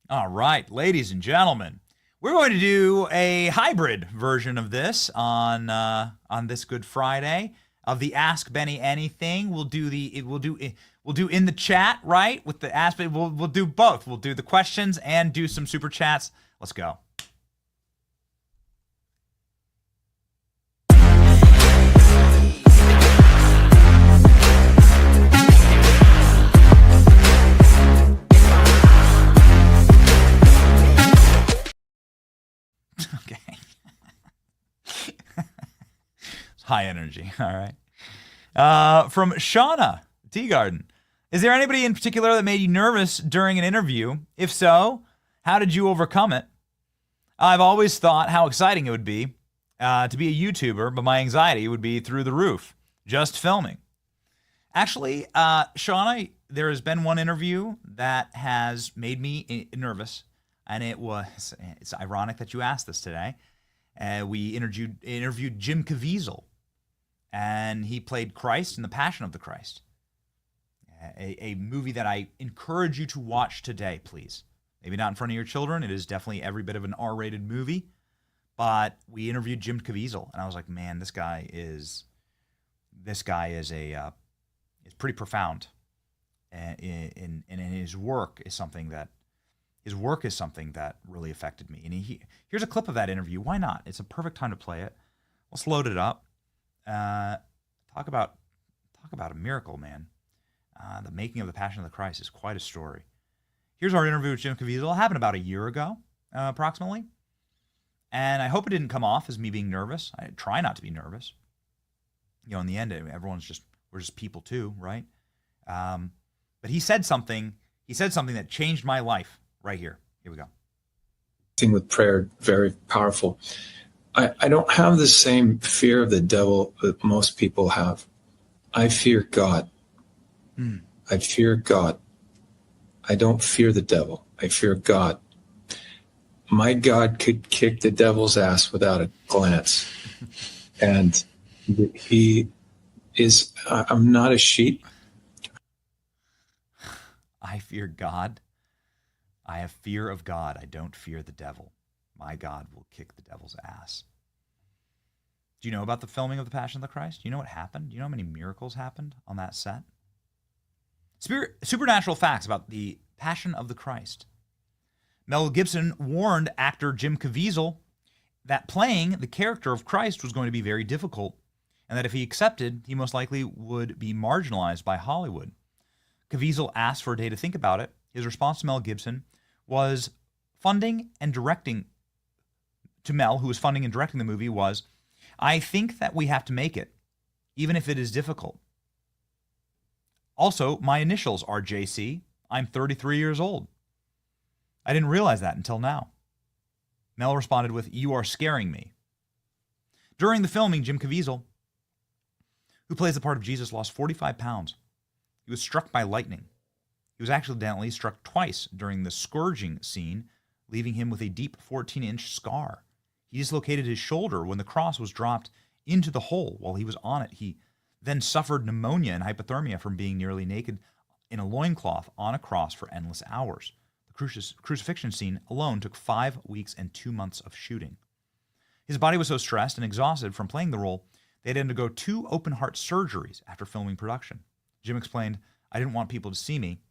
All right, ladies and gentlemen, we're going to do a hybrid version of this on this Good Friday of the Ask Benny Anything. We'll do in the chat, right? With the aspect, we'll do both. We'll do the questions and do some super chats. Let's go. Okay. High energy. All right. From Shauna Teagarden. Is there anybody in particular that made you nervous during an interview? If so, how did you overcome it? I've always thought how exciting it would be to be a YouTuber, but my anxiety would be through the roof, just filming. Actually, Shauna, there has been one interview that has made me nervous. and it's ironic that you asked this today. We interviewed Jim Caviezel, and he played Christ in The Passion of the Christ, a movie that I encourage you to watch today, please. Maybe not in front of your children. It is definitely every bit of an R-rated movie, but we interviewed Jim Caviezel, and I was like, man, this guy is pretty profound, and his work is something that really affected me. And here's a clip of that interview. Why not? It's a perfect time to play it. Let's load it up. Talk about a miracle, man. The making of the Passion of the Christ is quite a story. Here's our interview with Jim Caviezel. It happened about a year ago, approximately. And I hope it didn't come off as me being nervous. I try not to be nervous. In the end, we're just people too, right? But he said something that changed my life right here. Here we go. With prayer, very powerful. I don't have the same fear of the devil that most people have. I fear God. I fear God. I don't fear the devil. I fear God. My God could kick the devil's ass without a glance. And he is, I'm not a sheep. I fear God. I have fear of God. I don't fear the devil. My God will kick the devil's ass. Do you know about the filming of The Passion of the Christ? Do you know what happened? Do you know how many miracles happened on that set? Supernatural facts about the Passion of the Christ. Mel Gibson warned actor Jim Caviezel that playing the character of Christ was going to be very difficult, and that if he accepted, he most likely would be marginalized by Hollywood. Caviezel asked for a day to think about it. His response to Mel Gibson was funding and directing, to Mel, who was funding and directing the movie, was, I think that we have to make it, even if it is difficult. Also, my initials are JC. I'm 33 years old. I didn't realize that until now. Mel responded with, you are scaring me. During the filming, Jim Caviezel, who plays the part of Jesus, lost 45 pounds. He was struck by lightning. He was accidentally struck twice during the scourging scene, leaving him with a deep 14-inch scar. He dislocated his shoulder when the cross was dropped into the hole while he was on it. He then suffered pneumonia and hypothermia from being nearly naked in a loincloth on a cross for endless hours. The crucifixion scene alone took 5 weeks and 2 months of shooting. His body was so stressed and exhausted from playing the role, they had to undergo 2 open-heart surgeries after filming production. Jim explained, I didn't want people to see me.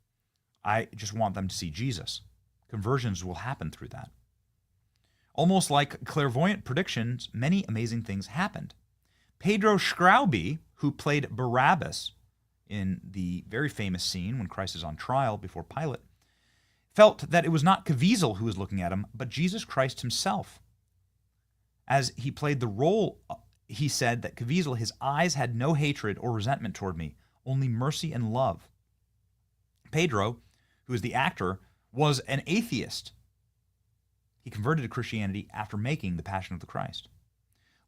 I just want them to see Jesus. Conversions will happen through that. Almost like clairvoyant predictions, many amazing things happened. Pedro Scrauby, who played Barabbas in the very famous scene when Christ is on trial before Pilate, felt that it was not Caviezel who was looking at him, but Jesus Christ himself. As he played the role, he said that Caviezel, his eyes had no hatred or resentment toward me, only mercy and love. Pedro, who is the actor, was an atheist. He converted to Christianity after making The Passion of the Christ.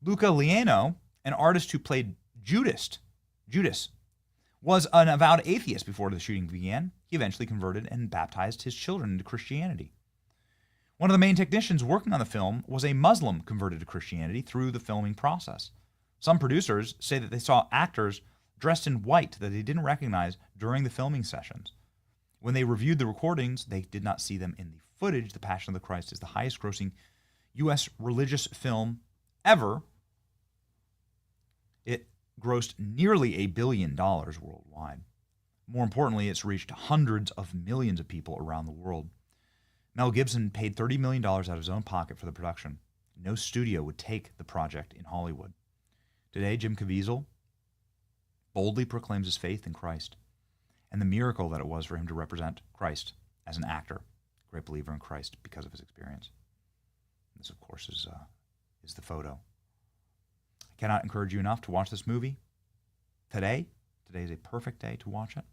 Luca Liano, an artist who played Judas, was an avowed atheist before the shooting began. He eventually converted and baptized his children into Christianity. One of the main technicians working on the film was a Muslim converted to Christianity through the filming process. Some producers say that they saw actors dressed in white that they didn't recognize during the filming sessions. When they reviewed the recordings, they did not see them in the footage. The Passion of the Christ is the highest grossing U.S. religious film ever. It grossed nearly $1 billion worldwide. More importantly, it's reached hundreds of millions of people around the world. Mel Gibson paid $30 million out of his own pocket for the production. No studio would take the project in Hollywood. Today, Jim Caviezel boldly proclaims his faith in Christ and the miracle that it was for him to represent Christ as an actor, great believer in Christ because of his experience. This, of course, is the photo. I cannot encourage you enough to watch this movie today. Today is a perfect day to watch it.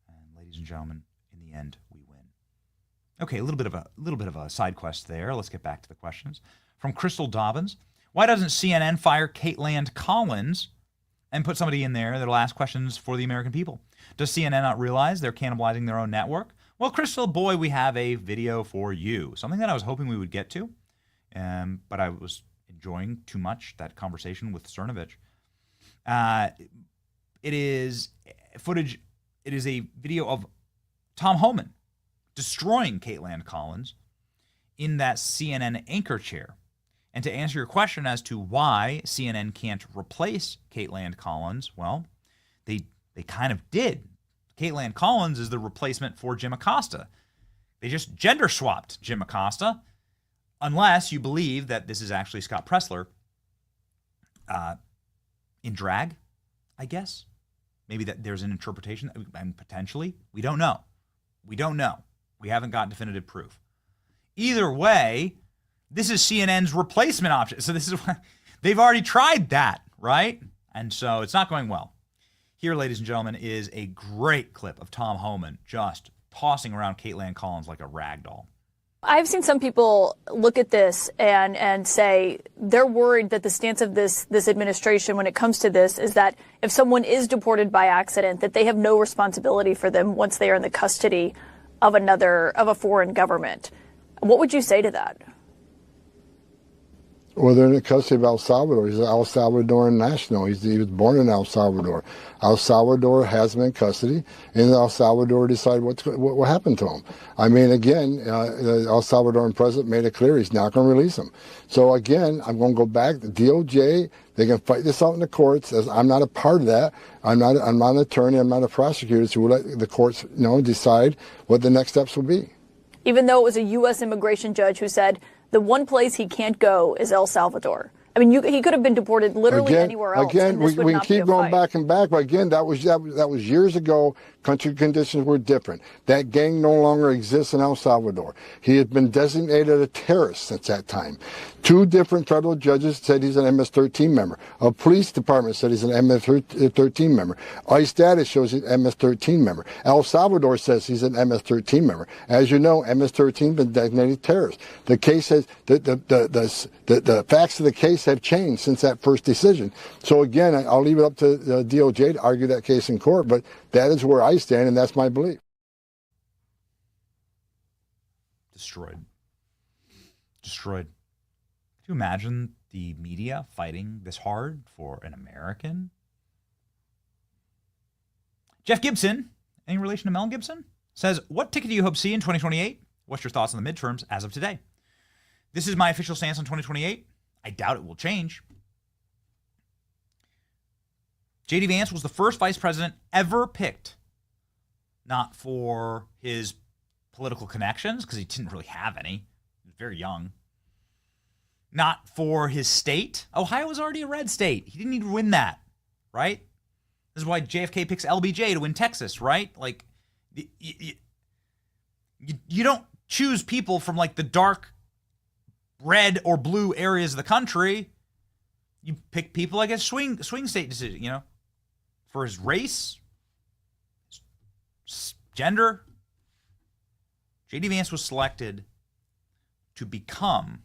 And ladies and gentlemen, in the end, we win. Okay, a little bit of a side quest there. Let's get back to the questions. From Crystal Dobbins, why doesn't CNN fire Caitlin Collins and put somebody in there that'll ask questions for the American people? Does CNN not realize they're cannibalizing their own network? Well, Crystal, boy, we have a video for you. Something that I was hoping we would get to, but I was enjoying too much that conversation with Cernovich. It is footage. It is a video of Tom Homan destroying Caitlin Collins in that CNN anchor chair. And to answer your question as to why CNN can't replace Caitlin Collins, well, they kind of did. Caitlin Collins is the replacement for Jim Acosta. They just gender swapped Jim Acosta, unless you believe that this is actually Scott Pressler in drag, I guess. Maybe that there's an interpretation, and potentially. We don't know. We don't know. We haven't got definitive proof. Either way, this is CNN's replacement option. So this is why they've already tried that, right? And so it's not going well. Here, ladies and gentlemen, is a great clip of Tom Homan just tossing around Caitlin Collins like a rag doll. I've seen some people look at this and say they're worried that the stance of this administration when it comes to this is that if someone is deported by accident, that they have no responsibility for them once they are in the custody of a foreign government. What would you say to that? Well, they're in the custody of El Salvador. He's an El Salvadoran national. He was born in El Salvador. El Salvador has him in custody, and El Salvador decide what happened to him. I mean, again, the El Salvadoran president made it clear he's not going to release him. So again, I'm going to go back. The DOJ, they can fight this out in the courts. As I'm not a part of that. I'm not an attorney. I'm not a prosecutor. So we'll let the courts, decide what the next steps will be. Even though it was a U.S. immigration judge who said the one place he can't go is El Salvador. I mean, he could have been deported literally anywhere else. Again, we can keep going back and back, but again, that was years ago. Country conditions were different. That gang no longer exists in El Salvador. He had been designated a terrorist since that time. 2 different federal judges said he's an MS-13 member. A police department said he's an MS-13 member. ICE status shows he's an MS-13 member. El Salvador says he's an MS-13 member. As you know, MS-13 been designated terrorist. The case says the facts of the case have changed since that first decision. So again, I'll leave it up to the DOJ to argue that case in court, but that is where I stand, and that's my belief. Destroyed. Can you imagine the media fighting this hard for an American? Jeff Gibson, any relation to Mel Gibson, says, what ticket do you hope to see in 2028? What's your thoughts on the midterms as of today? This is my official stance on 2028. I doubt it will change. J.D. Vance was the first vice president ever picked, not for his political connections, because he didn't really have any. He was very young. Not for his state. Ohio was already a red state. He didn't need to win that, right? This is why JFK picks LBJ to win Texas, right? Like, you don't choose people from like the dark red or blue areas of the country. You pick people like a swing state decision, for his race, his gender. J.D. Vance was selected to become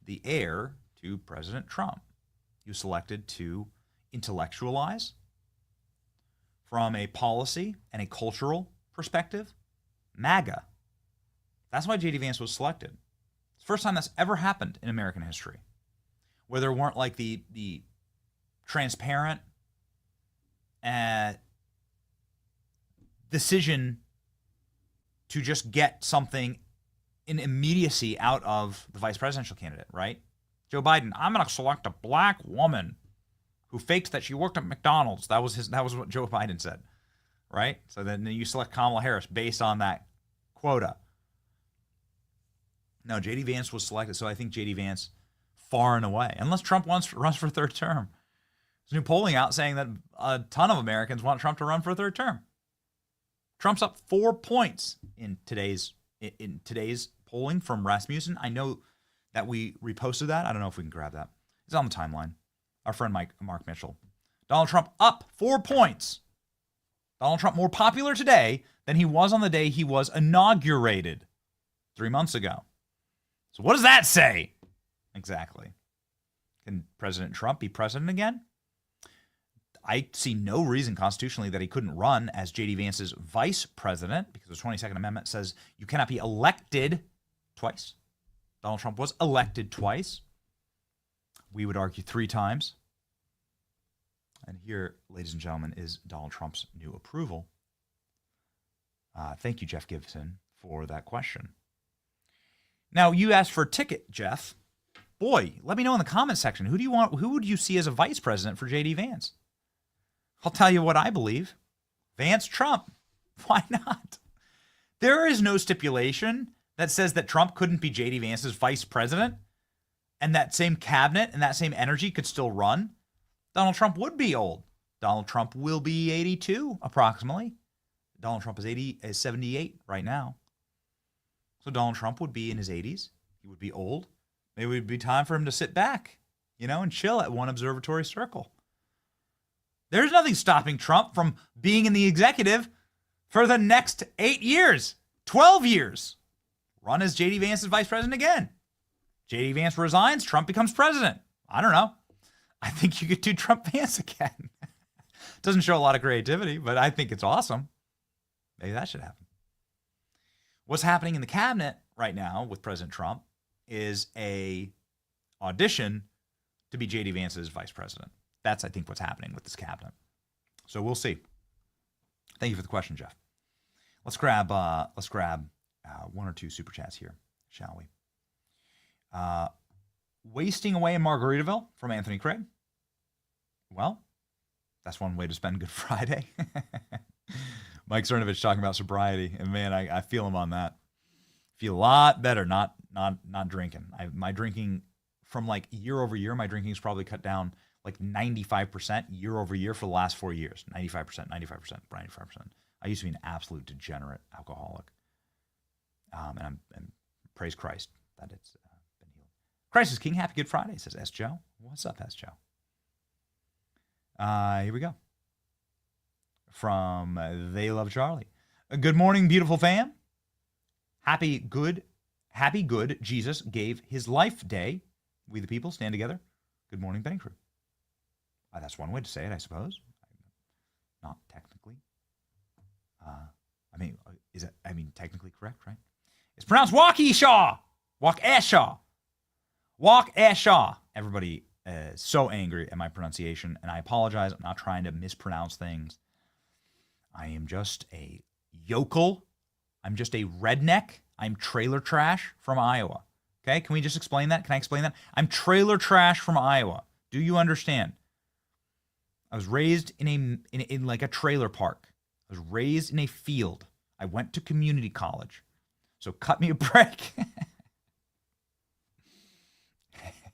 the heir to President Trump. He was selected to intellectualize from a policy and a cultural perspective. MAGA. That's why J.D. Vance was selected. It's the first time that's ever happened in American history, where there weren't like the transparent decision to just get something in immediacy out of the vice presidential candidate, right? Joe Biden, I'm going to select a black woman who faked that she worked at McDonald's. That was what Joe Biden said, right? So then you select Kamala Harris based on that quota. No, J.D. Vance was selected, so I think J.D. Vance far and away, unless Trump runs for a third term. There's new polling out saying that a ton of Americans want Trump to run for a third term. Trump's up 4 points in today's polling from Rasmussen. I know that we reposted that. I don't know if we can grab that. It's on the timeline. Our friend Mark Mitchell. Donald Trump up 4 points. Donald Trump more popular today than he was on the day he was inaugurated 3 months ago. So what does that say? Exactly. Can President Trump be president again? I see no reason constitutionally that he couldn't run as J.D. Vance's vice president, because the 22nd Amendment says you cannot be elected twice. Donald Trump was elected twice. We would argue 3 times. And here, ladies and gentlemen, is Donald Trump's new approval. Thank you, Jeff Gibson, for that question. Now, you asked for a ticket, Jeff. Boy, let me know in the comment section. Who do you want? Who would you see as a vice president for J.D. Vance? I'll tell you what I believe. Vance Trump. Why not? There is no stipulation that says that Trump couldn't be J.D. Vance's vice president, and that same cabinet and that same energy could still run. Donald Trump would be old. Donald Trump will be 82 approximately. Donald Trump is 78 right now. So Donald Trump would be in his 80s. He would be old. Maybe it would be time for him to sit back, and chill at one observatory circle. There's nothing stopping Trump from being in the executive for the next 8 years, 12 years. Run as J.D. Vance's vice president again. J.D. Vance resigns, Trump becomes president. I don't know. I think you could do Trump Vance again. Doesn't show a lot of creativity, but I think it's awesome. Maybe that should happen. What's happening in the cabinet right now with President Trump is a audition to be J.D. Vance's vice president. That's, I think, what's happening with this cabinet. So we'll see. Thank you for the question, Jeff. Let's grab 1 or 2 super chats here, shall we? Wasting away in Margaritaville from Anthony Craig. Well, that's one way to spend Good Friday. Mike Cernovich talking about sobriety, and man, I feel him on that. Feel a lot better not drinking. My drinking from like year over year, my drinking's probably cut down like 95% year over year for the last 4 years. 95%. I used to be an absolute degenerate alcoholic. And praise Christ that it's been healed. Christ is King. Happy Good Friday, says S. Joe. What's up, S. Joe? Here we go. From They Love Charlie. Good morning, beautiful fam. Happy good Jesus gave his life day. We the people stand together. Good morning, Benny Crew. That's one way to say it, I suppose. Not technically. Technically correct, right? It's pronounced Waukesha. Waukesha. Everybody is so angry at my pronunciation, and I apologize. I'm not trying to mispronounce things. I am just a yokel. I'm just a redneck. I'm trailer trash from Iowa. Okay, can we just explain that? Can I explain that? I'm trailer trash from Iowa. Do you understand? I was raised in like a trailer park. I was raised in a field. I went to community college. So cut me a break.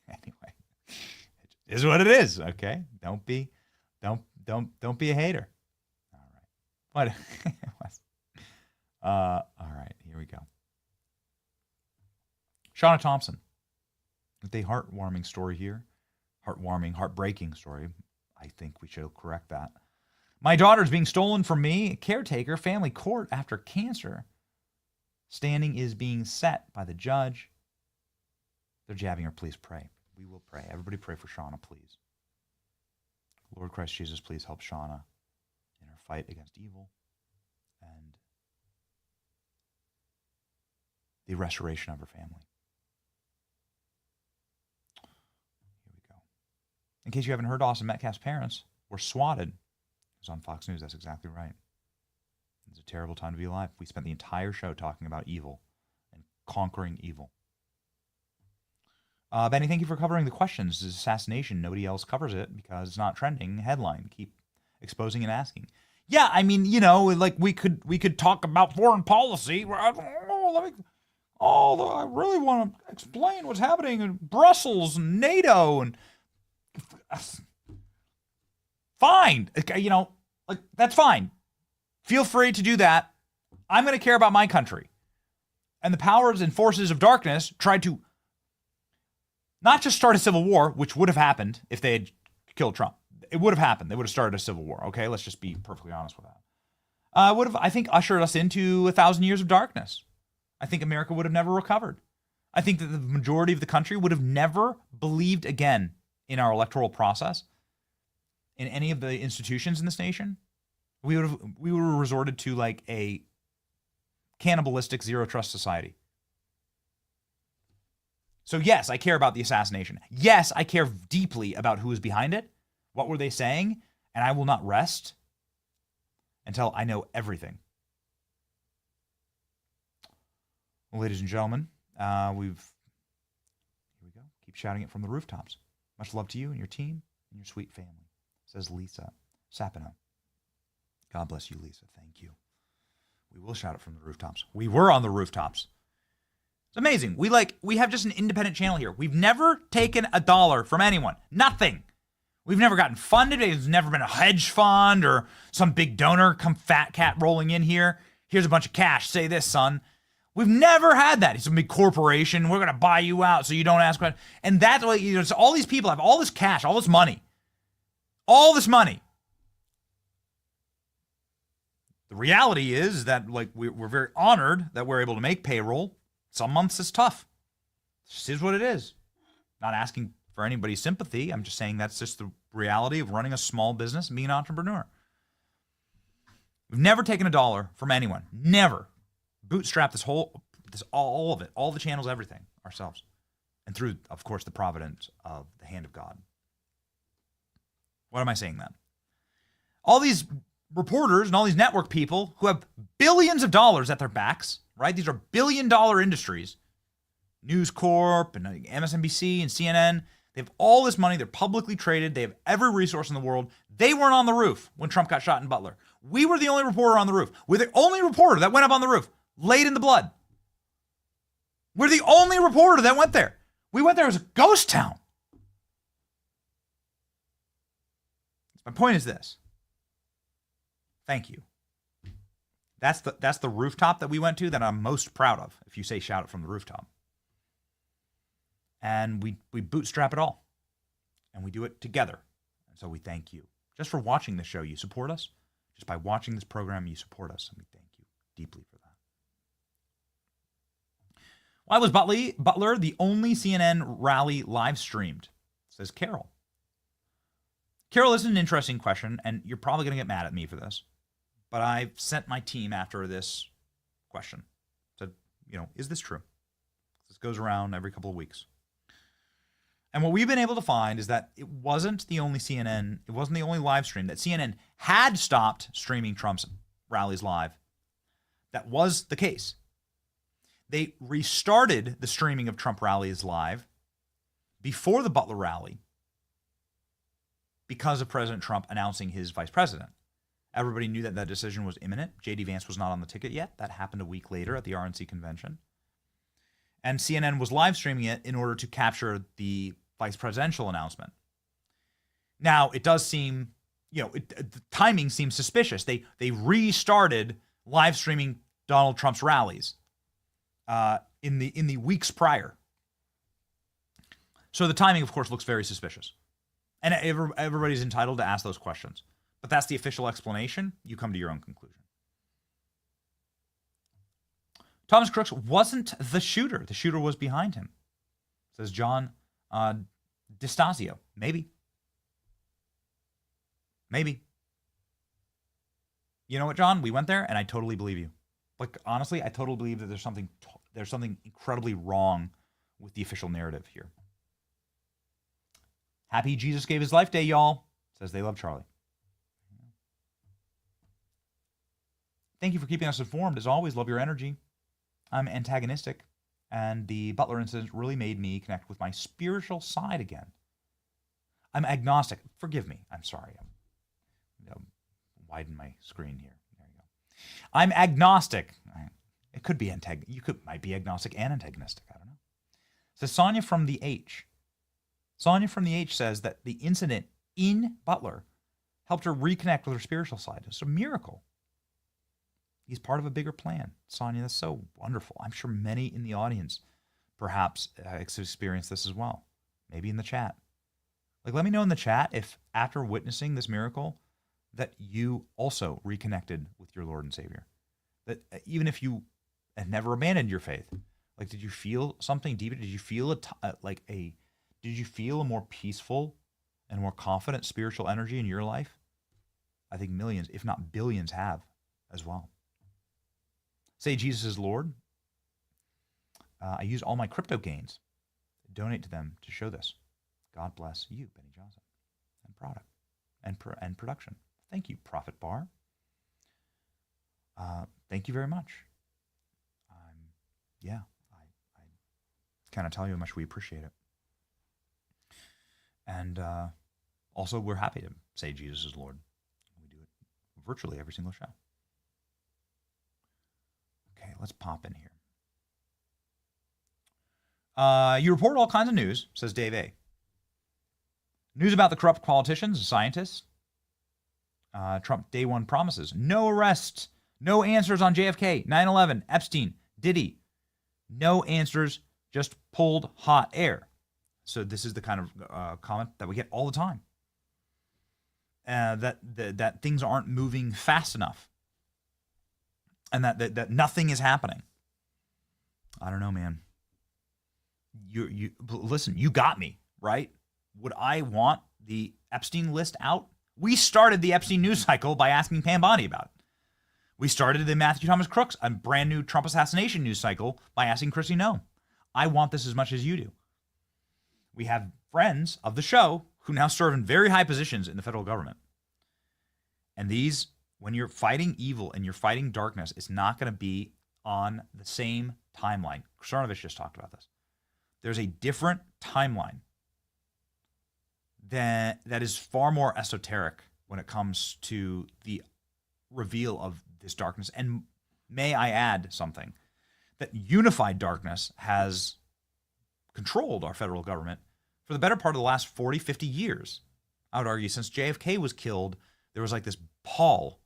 Anyway, it is what it is. Okay, don't be a hater. All right, all right, here we go. Shauna Thompson, with a heartwarming story here. Heartbreaking story. I think we should correct that. My daughter's being stolen from me. Caretaker, family court after cancer. Standing is being set by the judge. They're jabbing her. Please pray. We will pray. Everybody pray for Shauna, please. Lord Christ Jesus, please help Shauna in her fight against evil and the restoration of her family. Here we go. In case you haven't heard, Austin Metcalf's parents were swatted. It was on Fox News. That's exactly right. It's a terrible time to be alive. We spent the entire show talking about evil and conquering evil. Benny, thank you for covering the questions. This is Assassination. Nobody else covers it because it's not trending. Headline. Keep exposing and asking. Yeah, I mean, like we could talk about foreign policy. I really want to explain what's happening in Brussels and NATO and fine. Like that's fine. Feel free to do that. I'm going to care about my country. And the powers and forces of darkness tried to not just start a civil war, which would have happened if they had killed Trump. It would have happened. They would have started a civil war. Okay, let's just be perfectly honest with that. Would have, I think, ushered us into 1,000 years of darkness. I think America would have never recovered. I think that the majority of the country would have never believed again in our electoral process. in any of the institutions in this nation, we would have resorted to like a cannibalistic zero trust society. So yes, I care about the assassination. Yes, I care deeply about who was behind it. What were they saying? And I will not rest until I know everything. Well, ladies and gentlemen, here we go. Keep shouting it from the rooftops. Much love to you and your team and your sweet family, says Lisa Sapino. God bless you, Lisa. Thank you. We will shout it from the rooftops. We were on the rooftops. It's amazing. We have just an independent channel here. We've never taken a dollar from anyone. Nothing. We've never gotten funded. There's never been a hedge fund or some big donor come fat cat rolling in here. Here's a bunch of cash. Say this, son. We've never had that. It's a big corporation. We're going to buy you out so you don't ask questions. And that's what, so all these people have all this cash, all this money. All this money. The reality is that we're very honored that we're able to make payroll. Some months is tough. This is what it is. Not asking for anybody's sympathy. I'm just saying that's just the reality of running a small business and being an entrepreneur. We've never taken a dollar from anyone. Never. Bootstrap all of it, all the channels, everything ourselves. And through, of course, the providence of the hand of God. What am I saying then? All these reporters and all these network people who have billions of dollars at their backs, right? These are billion-dollar industries. News Corp and MSNBC and CNN. They have all this money. They're publicly traded. They have every resource in the world. They weren't on the roof when Trump got shot in Butler. We were the only reporter on the roof. We're the only reporter that went up on the roof, laid in the blood. We're the only reporter that went there. We went there as a ghost town. My point is this. Thank you. That's the rooftop that we went to that I'm most proud of, if you say shout it from the rooftop. And we bootstrap it all. And we do it together. And so we thank you. Just for watching the show, you support us. Just by watching this program, you support us. And we thank you deeply for that. Why was Butler the only CNN rally live streamed? Says Carol. Carol, this is an interesting question, and you're probably going to get mad at me for this. But I've sent my team after this question. Said, is this true? This goes around every couple of weeks. And what we've been able to find is that it wasn't the only live stream, that CNN had stopped streaming Trump's rallies live. That was the case. They restarted the streaming of Trump rallies live before the Butler rally because of President Trump announcing his vice president. Everybody knew that decision was imminent. J.D. Vance was not on the ticket yet. That happened a week later at the RNC convention. And CNN was live streaming it in order to capture the vice presidential announcement. Now, it does seem, the timing seems suspicious. They restarted live streaming Donald Trump's rallies in the weeks prior. So the timing, of course, looks very suspicious. And everybody's entitled to ask those questions. But that's the official explanation. You come to your own conclusion. Thomas Crooks wasn't the shooter. The shooter was behind him, says John DiStasio. Maybe. You know what, John? We went there, and I totally believe you. Honestly, I totally believe that there's something incredibly wrong with the official narrative here. Happy Jesus Gave His Life Day, y'all, says They Love Charlie. Thank you for keeping us informed. As always, love your energy. I'm antagonistic, and the Butler incident really made me connect with my spiritual side again. I'm agnostic. Forgive me. I'm sorry. Widen my screen here. There you go. I'm agnostic. It could be might be agnostic and antagonistic. I don't know. So Sonia from the H. Sonia from the H says that the incident in Butler helped her reconnect with her spiritual side. It's a miracle. He's part of a bigger plan. Sonia, that's so wonderful. I'm sure many in the audience perhaps experienced this as well. Maybe in the chat. Let me know in the chat if after witnessing this miracle that you also reconnected with your Lord and Savior. That even if you had never abandoned your faith, did you feel something deeper? Did you feel did you feel a more peaceful and more confident spiritual energy in your life, I think millions, if not billions, have as well. Say Jesus is Lord. I use all my crypto gains, donate to them to show this. God bless you, Benny Johnson, and product and production. Thank you, Prophet Bar. Thank you very much. I kind of tell you how much we appreciate it. And also, we're happy to say Jesus is Lord. We do it virtually every single show. Okay, let's pop in here. You report all kinds of news, says Dave A. News about the corrupt politicians and scientists. Trump day one promises. No arrests. No answers on JFK, 9/11, Epstein, Diddy. No answers, just pulled hot air. So this is the kind of comment that we get all the time. That things aren't moving fast enough. And that nothing is happening. I don't know, man. You listen, you got me, right? Would I want the Epstein list out? We started the Epstein news cycle by asking Pam Bondi about it. We started the Matthew Thomas Crooks, a brand new Trump assassination news cycle, by asking Christi Noem. I want this as much as you do. We have friends of the show who now serve in very high positions in the federal government. And these, when you're fighting evil and you're fighting darkness, it's not going to be on the same timeline. Cernovich just talked about this. There's a different timeline that is far more esoteric when it comes to the reveal of this darkness. And may I add something, that unified darkness has controlled our federal government for the better part of the last 40, 50 years. I would argue since JFK was killed, there was like this pall.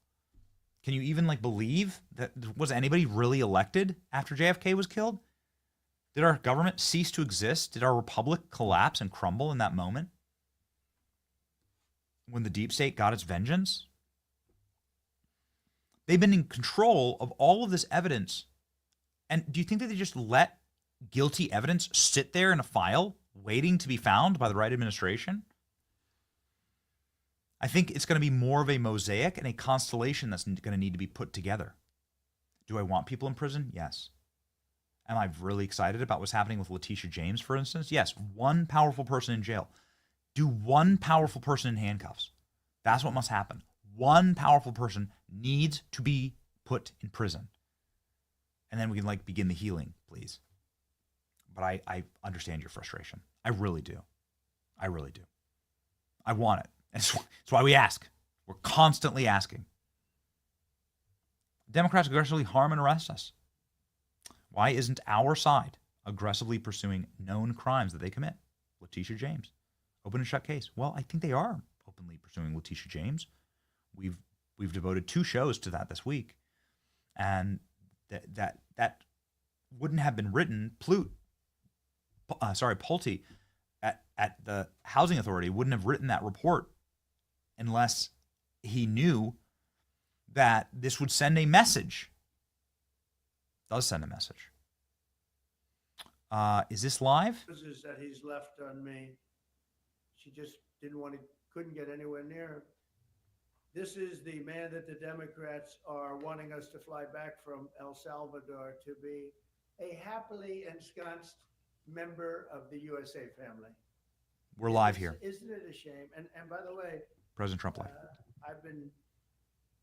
Can you even believe that? Was anybody really elected after JFK was killed? Did our government cease to exist? Did our republic collapse and crumble in that moment? When the deep state got its vengeance? They've been in control of all of this evidence. And do you think that they just let guilty evidence sit there in a file waiting to be found by the right administration? I think it's going to be more of a mosaic and a constellation that's going to need to be put together. Do I want people in prison? Yes. Am I really excited about what's happening with Letitia James, for instance? Yes. One powerful person in jail. Do one powerful person in handcuffs. That's what must happen. One powerful person needs to be put in prison. And then we can begin the healing, please. But I understand your frustration. I really do. I really do. I want it. And it's why we ask. We're constantly asking. Democrats aggressively harm and arrest us. Why isn't our side aggressively pursuing known crimes that they commit? Letitia James. Open and shut case. Well, I think they are openly pursuing Letitia James. We've devoted 2 shows to that this week. And that wouldn't have been written. Pulte at the Housing Authority wouldn't have written that report unless he knew that this would send a message. It does send a message. Is this live? Is that he's left on me. She just couldn't get anywhere near him. This is the man that the Democrats are wanting us to fly back from El Salvador to be a happily ensconced member of the USA family. We're live here. Isn't it a shame? And by the way, President Trump live. I've been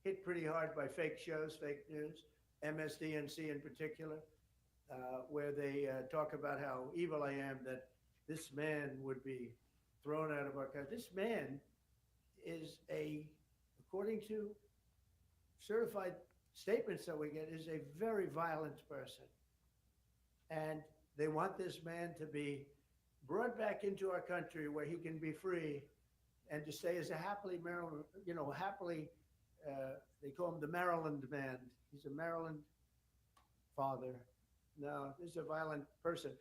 hit pretty hard by fake shows, fake news, MSDNC in particular, where they talk about how evil I am, that this man would be thrown out of our country. This man is according to certified statements that we get, is a very violent person. And they want this man to be brought back into our country where he can be free and to stay as a happily Maryland, they call him the Maryland man. He's a Maryland father. No, this is a violent person.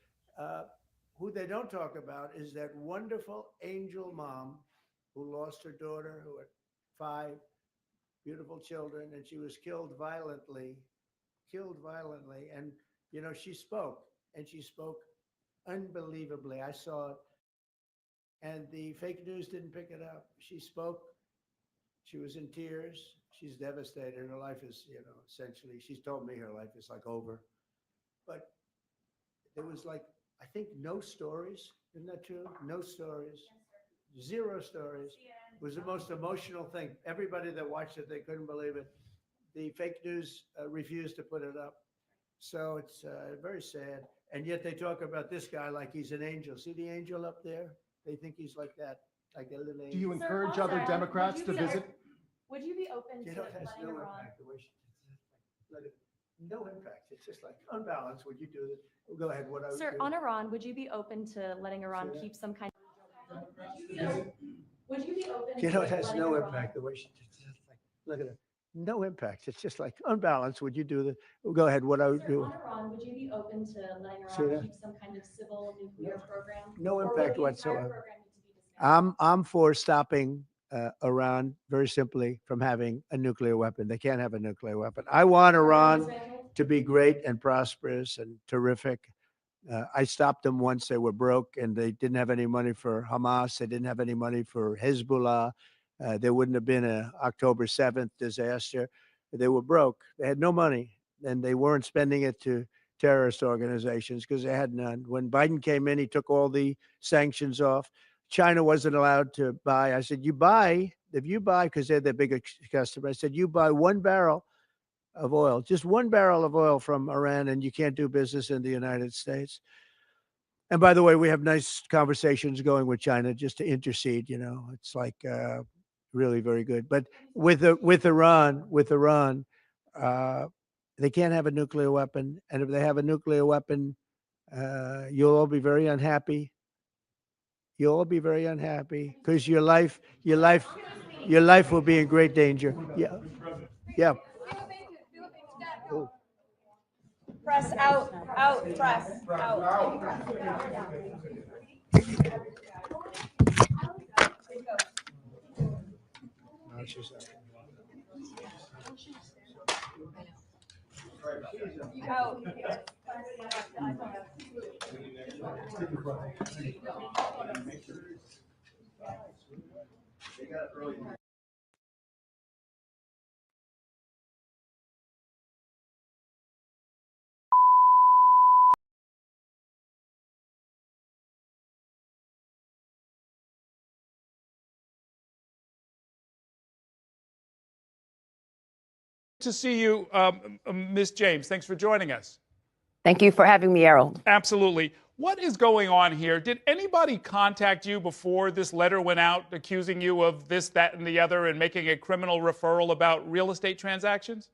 Who they don't talk about is that wonderful angel mom who lost her daughter, who had 5 beautiful children, and she was killed violently. And, she spoke, and she spoke unbelievably. I saw And the fake news didn't pick it up. She spoke. She was in tears. She's devastated. Her life is, essentially, she's told me her life is like over. But there was like, I think no stories. Isn't that true? No stories. Zero stories. It was the most emotional thing. Everybody that watched it, they couldn't believe it. The fake news refused to put it up. So it's very sad. And yet they talk about this guy like he's an angel. See the angel up there? They think he's like that, like a little angel. Do you encourage other Democrats to visit? Would you be open to It has letting no Iran? impact. No impact. It's just like unbalanced. Would you do this? Go ahead. What I would Sir, do. on Iran, would you be open to letting Iran keep some kind of? Would you be open? It to has letting no Iran- impact. The way she just like, look at it. No impact. It's just like unbalanced. Would you do this? Go ahead. What I would Sir, do. on Iran, would you be open to letting See Iran that? keep some kind of civil nuclear program? No Or would impact the entire whatsoever. program need to be dismantled? I'm for stopping Iran very simply from having a nuclear weapon. They can't have a nuclear weapon. I want Iran to be great and prosperous and terrific. I stopped them once they were broke and they didn't have any money for Hamas. They didn't have any money for Hezbollah. There wouldn't have been a October 7th disaster. They were broke. They had no money and they weren't spending it to terrorist organizations because they had none. When Biden came in, he took all the sanctions off. China wasn't allowed to buy. I said, if you buy, because they're the biggest customer, I said, you buy 1 barrel of oil, just 1 barrel of oil from Iran, and you can't do business in the United States. And by the way, we have nice conversations going with China just to intercede. It's like really very good. But with Iran, they can't have a nuclear weapon, and if they have a nuclear weapon, you'll all be very unhappy. You'll all be very unhappy because your life will be in great danger. Yeah, yeah. Oh. Press out, press out. To see you, Ms. James. Thanks for joining us. Thank you for having me, Errol. Absolutely. What is going on here? Did anybody contact you before this letter went out accusing you of this, that, and the other and making a criminal referral about real estate transactions?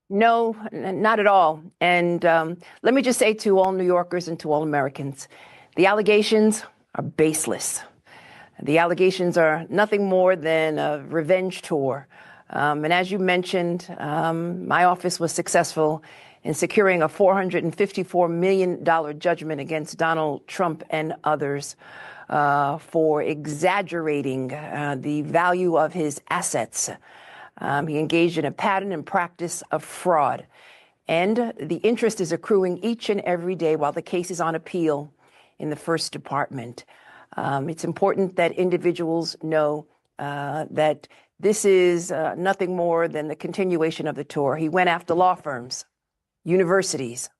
No, not at all. And let me just say to all New Yorkers and to all Americans, the allegations are baseless. The allegations are nothing more than a revenge tour. And as you mentioned, my office was successful in securing a $454 million judgment against Donald Trump and others for exaggerating the value of his assets. He engaged in a pattern and practice of fraud. And the interest is accruing each and every day while the case is on appeal in the First Department. It's important that individuals know that this is nothing more than the continuation of the tour. He went after law firms, universities,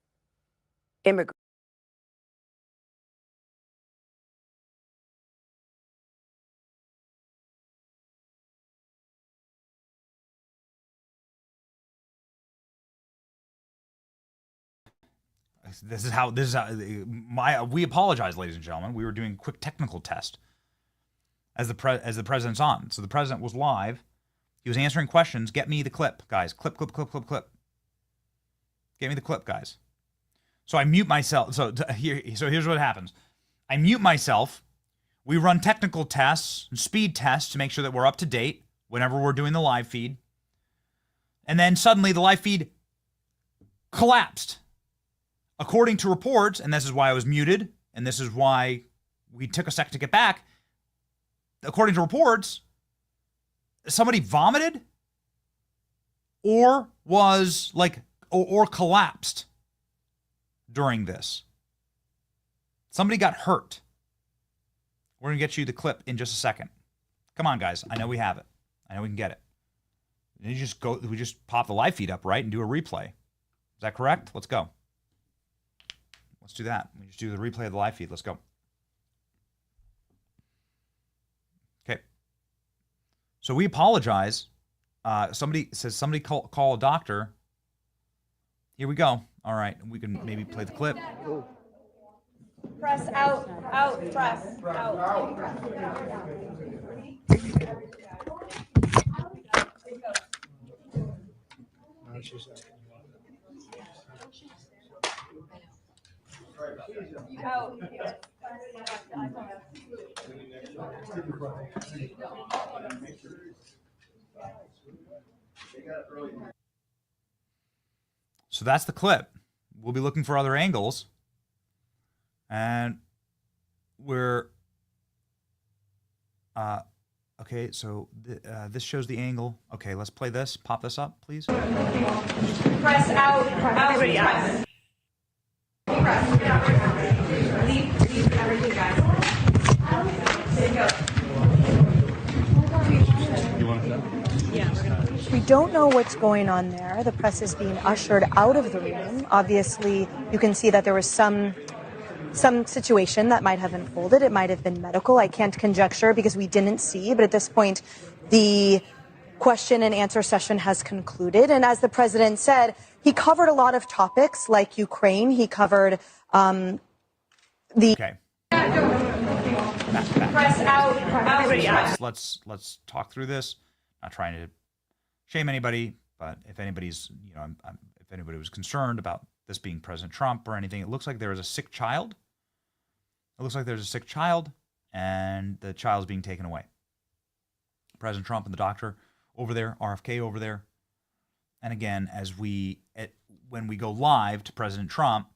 immigrants. We apologize, ladies and gentlemen. We were doing a quick technical test as the president's on. So the president was live. He was answering questions. Get me the clip, guys. Clip. Get me the clip, guys. So I mute myself. So here's what happens. I mute myself. We run technical tests and speed tests to make sure that we're up to date whenever we're doing the live feed. And then suddenly the live feed collapsed. According to reports, and this is why I was muted, and this is why we took a sec to get back. According to reports, somebody vomited or was or collapsed during this. Somebody got hurt We're going to get you the clip in just a second. Come on, guys. I know we have it. I know we can get it. And we just pop the live feed up, right, and do a replay. Is that correct? Let's go. Let's do that. We just do the replay of the live feed. Let's go. Okay. So we apologize. Somebody says, somebody call a doctor. Here we go. All right. We can maybe play the clip. Press out, press out. So that's the clip. We'll be looking for other angles. And we're, okay, so this shows the angle. Okay, let's play this. Pop this up, please. Press out, everybody out. Leave everything, guys. We don't know what's going on there. The press is being ushered out of the room. Obviously, you can see that there was some situation that might have unfolded. It might have been medical. I can't conjecture because we didn't see. But at this point, the question and answer session has concluded. And as the president said, he covered a lot of topics like Ukraine. He covered the... Okay. Press out, everybody out. Let's talk through this. Not trying to shame anybody, but if anybody's, if anybody was concerned about this being President Trump or anything, it looks like there is a sick child. It looks like there's a sick child, and the child is being taken away. President Trump and the doctor over there, RFK over there. And again, when we go live to President Trump,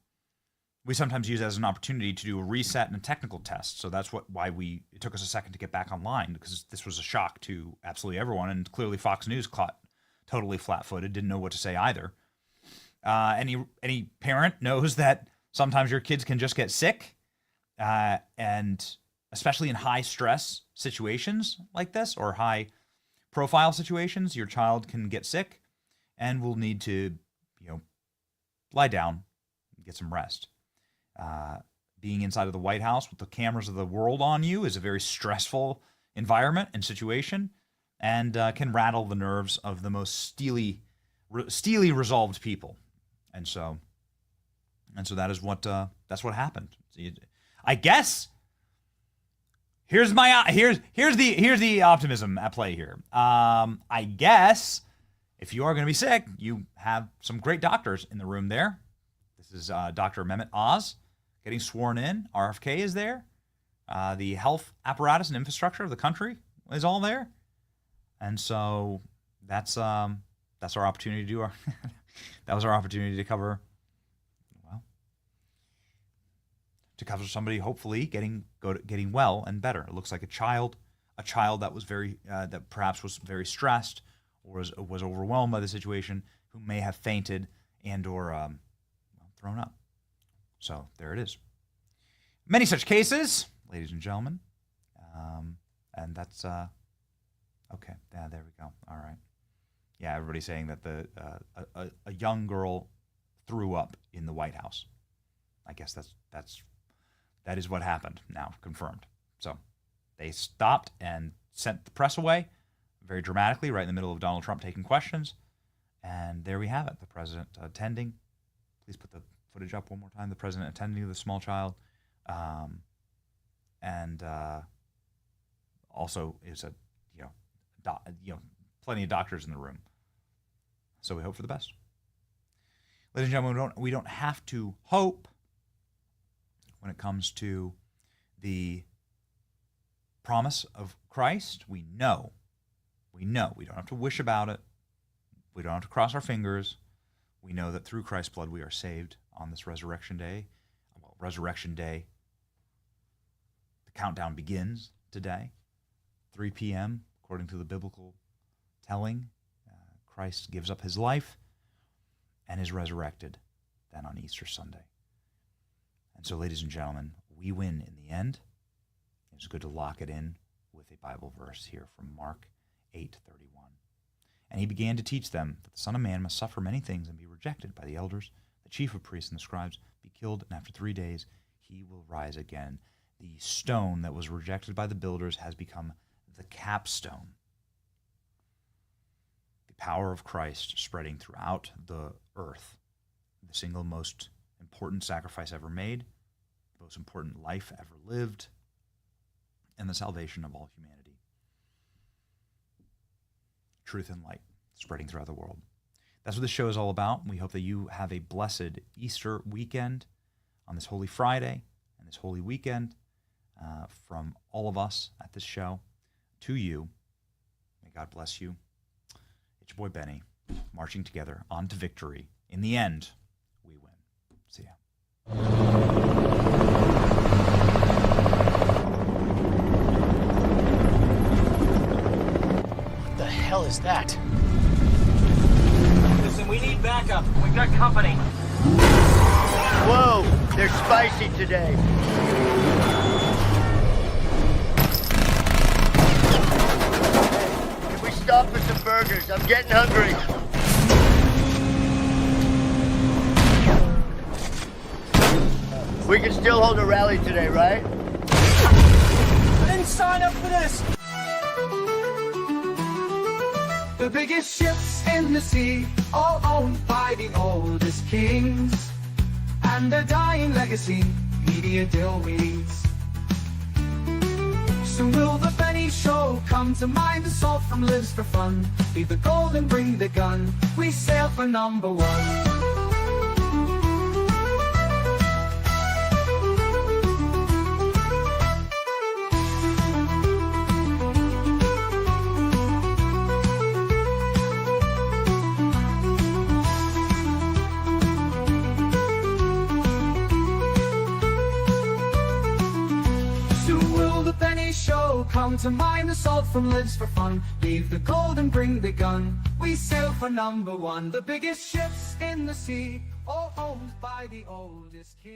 we sometimes use it as an opportunity to do a reset and a technical test. So that's why it took us a second to get back online, because this was a shock to absolutely everyone. And clearly Fox News caught totally flat-footed, didn't know what to say either. Any parent knows that sometimes your kids can just get sick, and especially in high-stress situations like this or high-profile situations, your child can get sick and will need to, lie down and get some rest. Being inside of the White House with the cameras of the world on you is a very stressful environment and situation, and can rattle the nerves of the most steely resolved people. And so that is that's what happened. I guess here's the optimism at play here. I guess if you are going to be sick, you have some great doctors in the room there. This is Dr. Mehmet Oz getting sworn in. RFK is there. The health apparatus and infrastructure of the country is all there. And so that's our opportunity to do that was our opportunity to cover somebody hopefully getting well and better. It looks like a child that was that perhaps was very stressed or was overwhelmed by the situation, who may have fainted and or thrown up. So there it is. Many such cases, ladies and gentlemen, and that's okay. Yeah, there we go. All right. Yeah, everybody's saying that a young girl threw up in the White House. I guess that is what happened now, confirmed. So they stopped and sent the press away very dramatically right in the middle of Donald Trump taking questions. And there we have it, the president attending. Please put the footage up one more time. The president attending the small child. And also is plenty of doctors in the room. So we hope for the best. Ladies and gentlemen, we don't have to hope when it comes to the promise of Christ. We know. We don't have to wish about it. We don't have to cross our fingers. We know that through Christ's blood we are saved on this resurrection day. Well, resurrection day, the countdown begins today, 3 p.m., according to the biblical telling. Christ gives up his life and is resurrected then on Easter Sunday. And so, ladies and gentlemen, we win in the end. It's good to lock it in with a Bible verse here from Mark 8:31. And he began to teach them that the Son of Man must suffer many things and be rejected by the elders, the chief of priests and the scribes, be killed, and after 3 days he will rise again. The stone that was rejected by the builders has become the capstone. The power of Christ spreading throughout the earth, the single most important sacrifice ever made, the most important life ever lived, and the salvation of all humanity. Truth and light spreading throughout the world. That's what this show is all about. We hope that you have a blessed Easter weekend on this Holy Friday and this Holy Weekend. From all of us at this show to you, may God bless you. It's your boy Benny, marching together on to victory. In the end, we win. See ya. What the hell is that? Listen, we need backup. We've got company. Whoa, they're spicy today. Can we stop for some burgers? I'm getting hungry. We can still hold a rally today, right? I didn't sign up for this. The biggest ships in the sea, all owned by the oldest kings, and a dying legacy, media deal weeds. Soon will the Benny Show come to mind. The salt from lives for fun. Leave the gold and bring the gun. We sail for #1. Come to mind, the salt from lives for fun. Leave the gold and bring the gun. We sail for #1. The biggest ships in the sea, all owned by the oldest king.